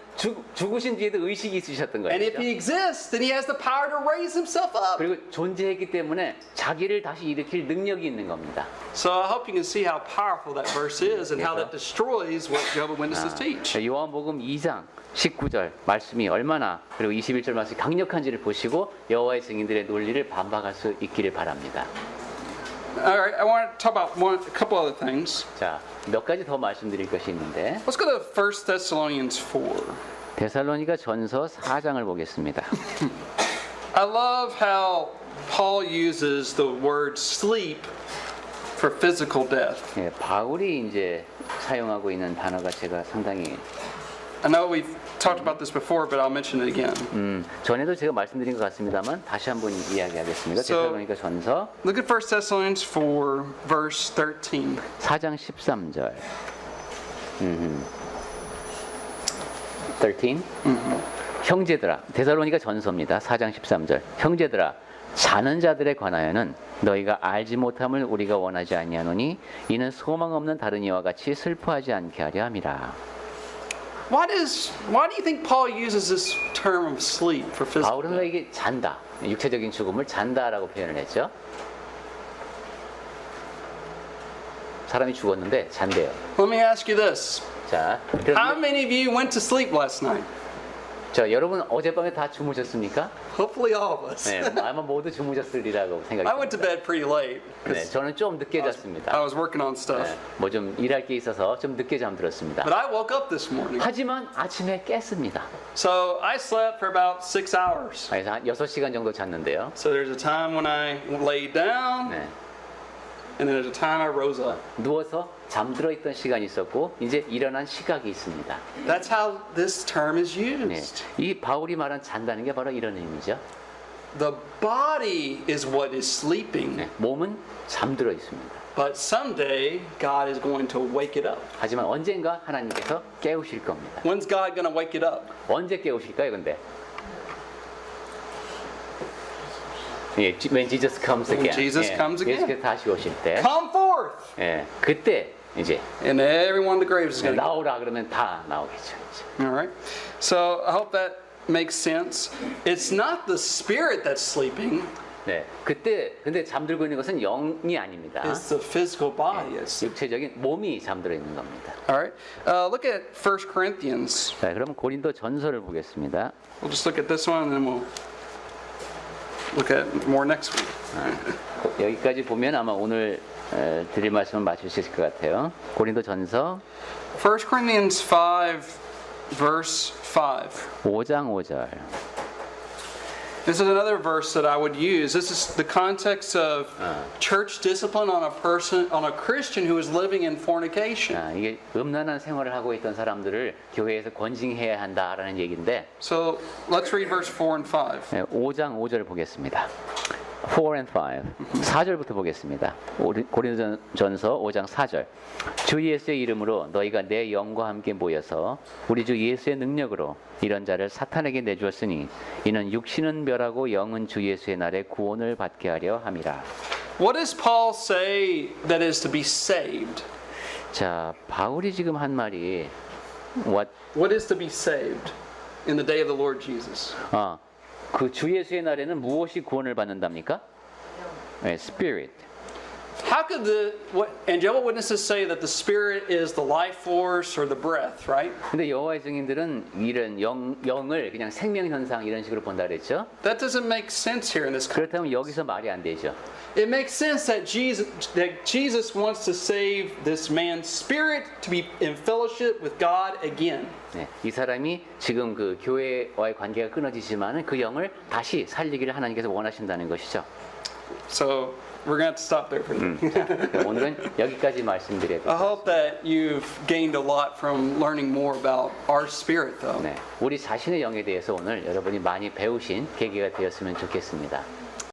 [SPEAKER 2] 죽으신 뒤에도 의식이 있으셨던 거예요.
[SPEAKER 1] And if he exists, then he has the power to raise himself up.
[SPEAKER 2] 그리고 존재했기 때문에 자기를 다시 일으킬 능력이 있는 겁니다.
[SPEAKER 1] So I hope you can see how powerful that verse is and how that destroys what Jehovah's Witnesses teach.
[SPEAKER 2] 요한복음 2장 19절 말씀이 얼마나 그리고 21절 말씀이 강력한지를 보시고 여호와의 증인들의 논리를 반박할 수 있기를 바랍니다.
[SPEAKER 1] All right, I want to talk about a couple other things.
[SPEAKER 2] 자, 몇 가지 더 말씀드릴 것이 있는데
[SPEAKER 1] Let's go to 1 Thessalonians 4.
[SPEAKER 2] 데살로니가 전서 4장을 보겠습니다.
[SPEAKER 1] I love how Paul uses the word sleep for physical death.
[SPEAKER 2] 예, 바울이 이제 사용하고 있는 단어가 제가 상당히
[SPEAKER 1] I know we've talked about this before, but I'll mention it again.
[SPEAKER 2] 전에도 제가 말씀드린 것 같습니다만 다시 한번 이야기하겠습니다.
[SPEAKER 1] So-
[SPEAKER 2] 데살로니가 전서
[SPEAKER 1] Look at 1 Thessalonians 4, verse 13.
[SPEAKER 2] 4장 13절. 13. 형제들아, 데살로니가 전서입니다. 4장 13절. 형제들아, 자는 자들에 관하여는 너희가 알지 못함을 우리가 원하지 아니하노니 이는 소망 없는 다른 이와 같이 슬퍼하지 않게 하려 함이라.
[SPEAKER 1] Why do you think Paul uses this term of sleep for physical?
[SPEAKER 2] 바울은 왜 이게 잔다, 육체적인 죽음을 잔다라고 표현을 했죠? 사람이 죽었는데 잔대요.
[SPEAKER 1] Let me ask you this.
[SPEAKER 2] 자,
[SPEAKER 1] How
[SPEAKER 2] 그럼
[SPEAKER 1] many of you went to sleep last night?
[SPEAKER 2] 저 여러분 어젯밤에 다 주무셨습니까?
[SPEAKER 1] Hopefully all of us.
[SPEAKER 2] 네, 아마 모두 주무셨으리라고
[SPEAKER 1] I went to
[SPEAKER 2] 생각합니다.
[SPEAKER 1] bed pretty late
[SPEAKER 2] 네,
[SPEAKER 1] because
[SPEAKER 2] 저는 좀 늦게
[SPEAKER 1] I
[SPEAKER 2] 잤습니다.
[SPEAKER 1] was working on stuff.
[SPEAKER 2] 네, 뭐 좀 일할 게 있어서 좀 늦게 잠들었습니다.
[SPEAKER 1] But I woke up this morning.
[SPEAKER 2] 하지만 아침에 깼습니다.
[SPEAKER 1] So I slept for about 6 hours.
[SPEAKER 2] 그래서 한 6시간 정도 잤는데요.
[SPEAKER 1] So there's a time when I laid down,
[SPEAKER 2] 네,
[SPEAKER 1] and then there's a time I rose up.
[SPEAKER 2] 누워서 잠들어 있던 시간이 있었고 이제 일어난 시각이 있습니다.
[SPEAKER 1] That's how this term is
[SPEAKER 2] 네,
[SPEAKER 1] used.
[SPEAKER 2] 이 바울이 말한 잔다는 게 바로 이런 의미죠.
[SPEAKER 1] The body is what is sleeping,
[SPEAKER 2] 네, 몸은 잠들어 있습니다.
[SPEAKER 1] but someday God is going to wake it up.
[SPEAKER 2] 하지만 언젠가 하나님께서 깨우실 겁니다.
[SPEAKER 1] When's God going to wake it up?
[SPEAKER 2] 언제 깨우실까요, 근데? 예, when Jesus comes
[SPEAKER 1] When
[SPEAKER 2] again.
[SPEAKER 1] Jesus
[SPEAKER 2] 예,
[SPEAKER 1] comes again.
[SPEAKER 2] 예수께서 다시 오실 때,
[SPEAKER 1] Come forth!
[SPEAKER 2] 예, 그때 이제
[SPEAKER 1] And everyone in the graves is going to
[SPEAKER 2] 나오라 그러면 다 나오겠죠. 이제.
[SPEAKER 1] All right. So I hope that makes sense. It's not the spirit that's sleeping,
[SPEAKER 2] 네, 그때 근데 잠들고 있는 것은 영이 아닙니다.
[SPEAKER 1] it's the physical body.
[SPEAKER 2] 육체적인 몸이 잠들어 있는 겁니다.
[SPEAKER 1] All right. Look at 1 Corinthians.
[SPEAKER 2] 자, 그럼 고린도 전서를 보겠습니다.
[SPEAKER 1] We'll just look at this one and then we'll look at more next week.
[SPEAKER 2] 여기까지 보면 아마 오늘 드릴 말씀을 마칠 수 있을 것 같아요. 고린도 전서
[SPEAKER 1] 1 Corinthians 5, verse 5.
[SPEAKER 2] 5장 5절.
[SPEAKER 1] This is another verse that I would use. This is the context of church discipline on a Christian who is living in fornication.
[SPEAKER 2] 자, 이게 음란한 생활을 하고 있던 사람들을 교회에서 권징해야 한다라는 얘기인데,
[SPEAKER 1] So let's read verse 4 and 5.
[SPEAKER 2] 5장 5절 보겠습니다. 4 and 5. 4절부터 보겠습니다. 고린도전서 5장 4절. 주 예수의 이름으로 너희가 내 영과 함께 모여서 우리 주 예수의 능력으로 이런 자를 사탄에게 내주었으니 이는 육신은 멸하고 영은 주 예수의 날에 구원을 받게 하려 함이라.
[SPEAKER 1] What does Paul say that is to be saved?
[SPEAKER 2] 자, 바울이 지금 한 말이
[SPEAKER 1] What is to be saved in the day of the Lord Jesus?
[SPEAKER 2] 그 주 예수의 날에는 무엇이 구원을 받는답니까? 네, spirit.
[SPEAKER 1] How could and Jehovah's Witnesses say that the spirit is the life force or the breath, right?
[SPEAKER 2] 근데 여호와의 증인들은 이런 영을 그냥 생명 현상 이런 식으로 본다 그랬죠?
[SPEAKER 1] That doesn't make sense here in this.
[SPEAKER 2] 그렇다면 여기서 말이 안 되죠.
[SPEAKER 1] It makes sense that Jesus wants to save this man's spirit to be in fellowship with God again.
[SPEAKER 2] 네, 이 사람이 지금 그 교회와의 관계가 끊어지지만은 그 영을 다시 살리기를 하나님께서 원하신다는 것이죠.
[SPEAKER 1] So we're going to have to stop there for now.
[SPEAKER 2] 오늘은 여기까지 말씀드려야
[SPEAKER 1] I
[SPEAKER 2] 돼요.
[SPEAKER 1] hope that you've gained a lot from learning more about our spirit, though.
[SPEAKER 2] 네, 우리 자신의 영에 대해서 오늘 여러분이 많이 배우신 계기가 되었으면 좋겠습니다.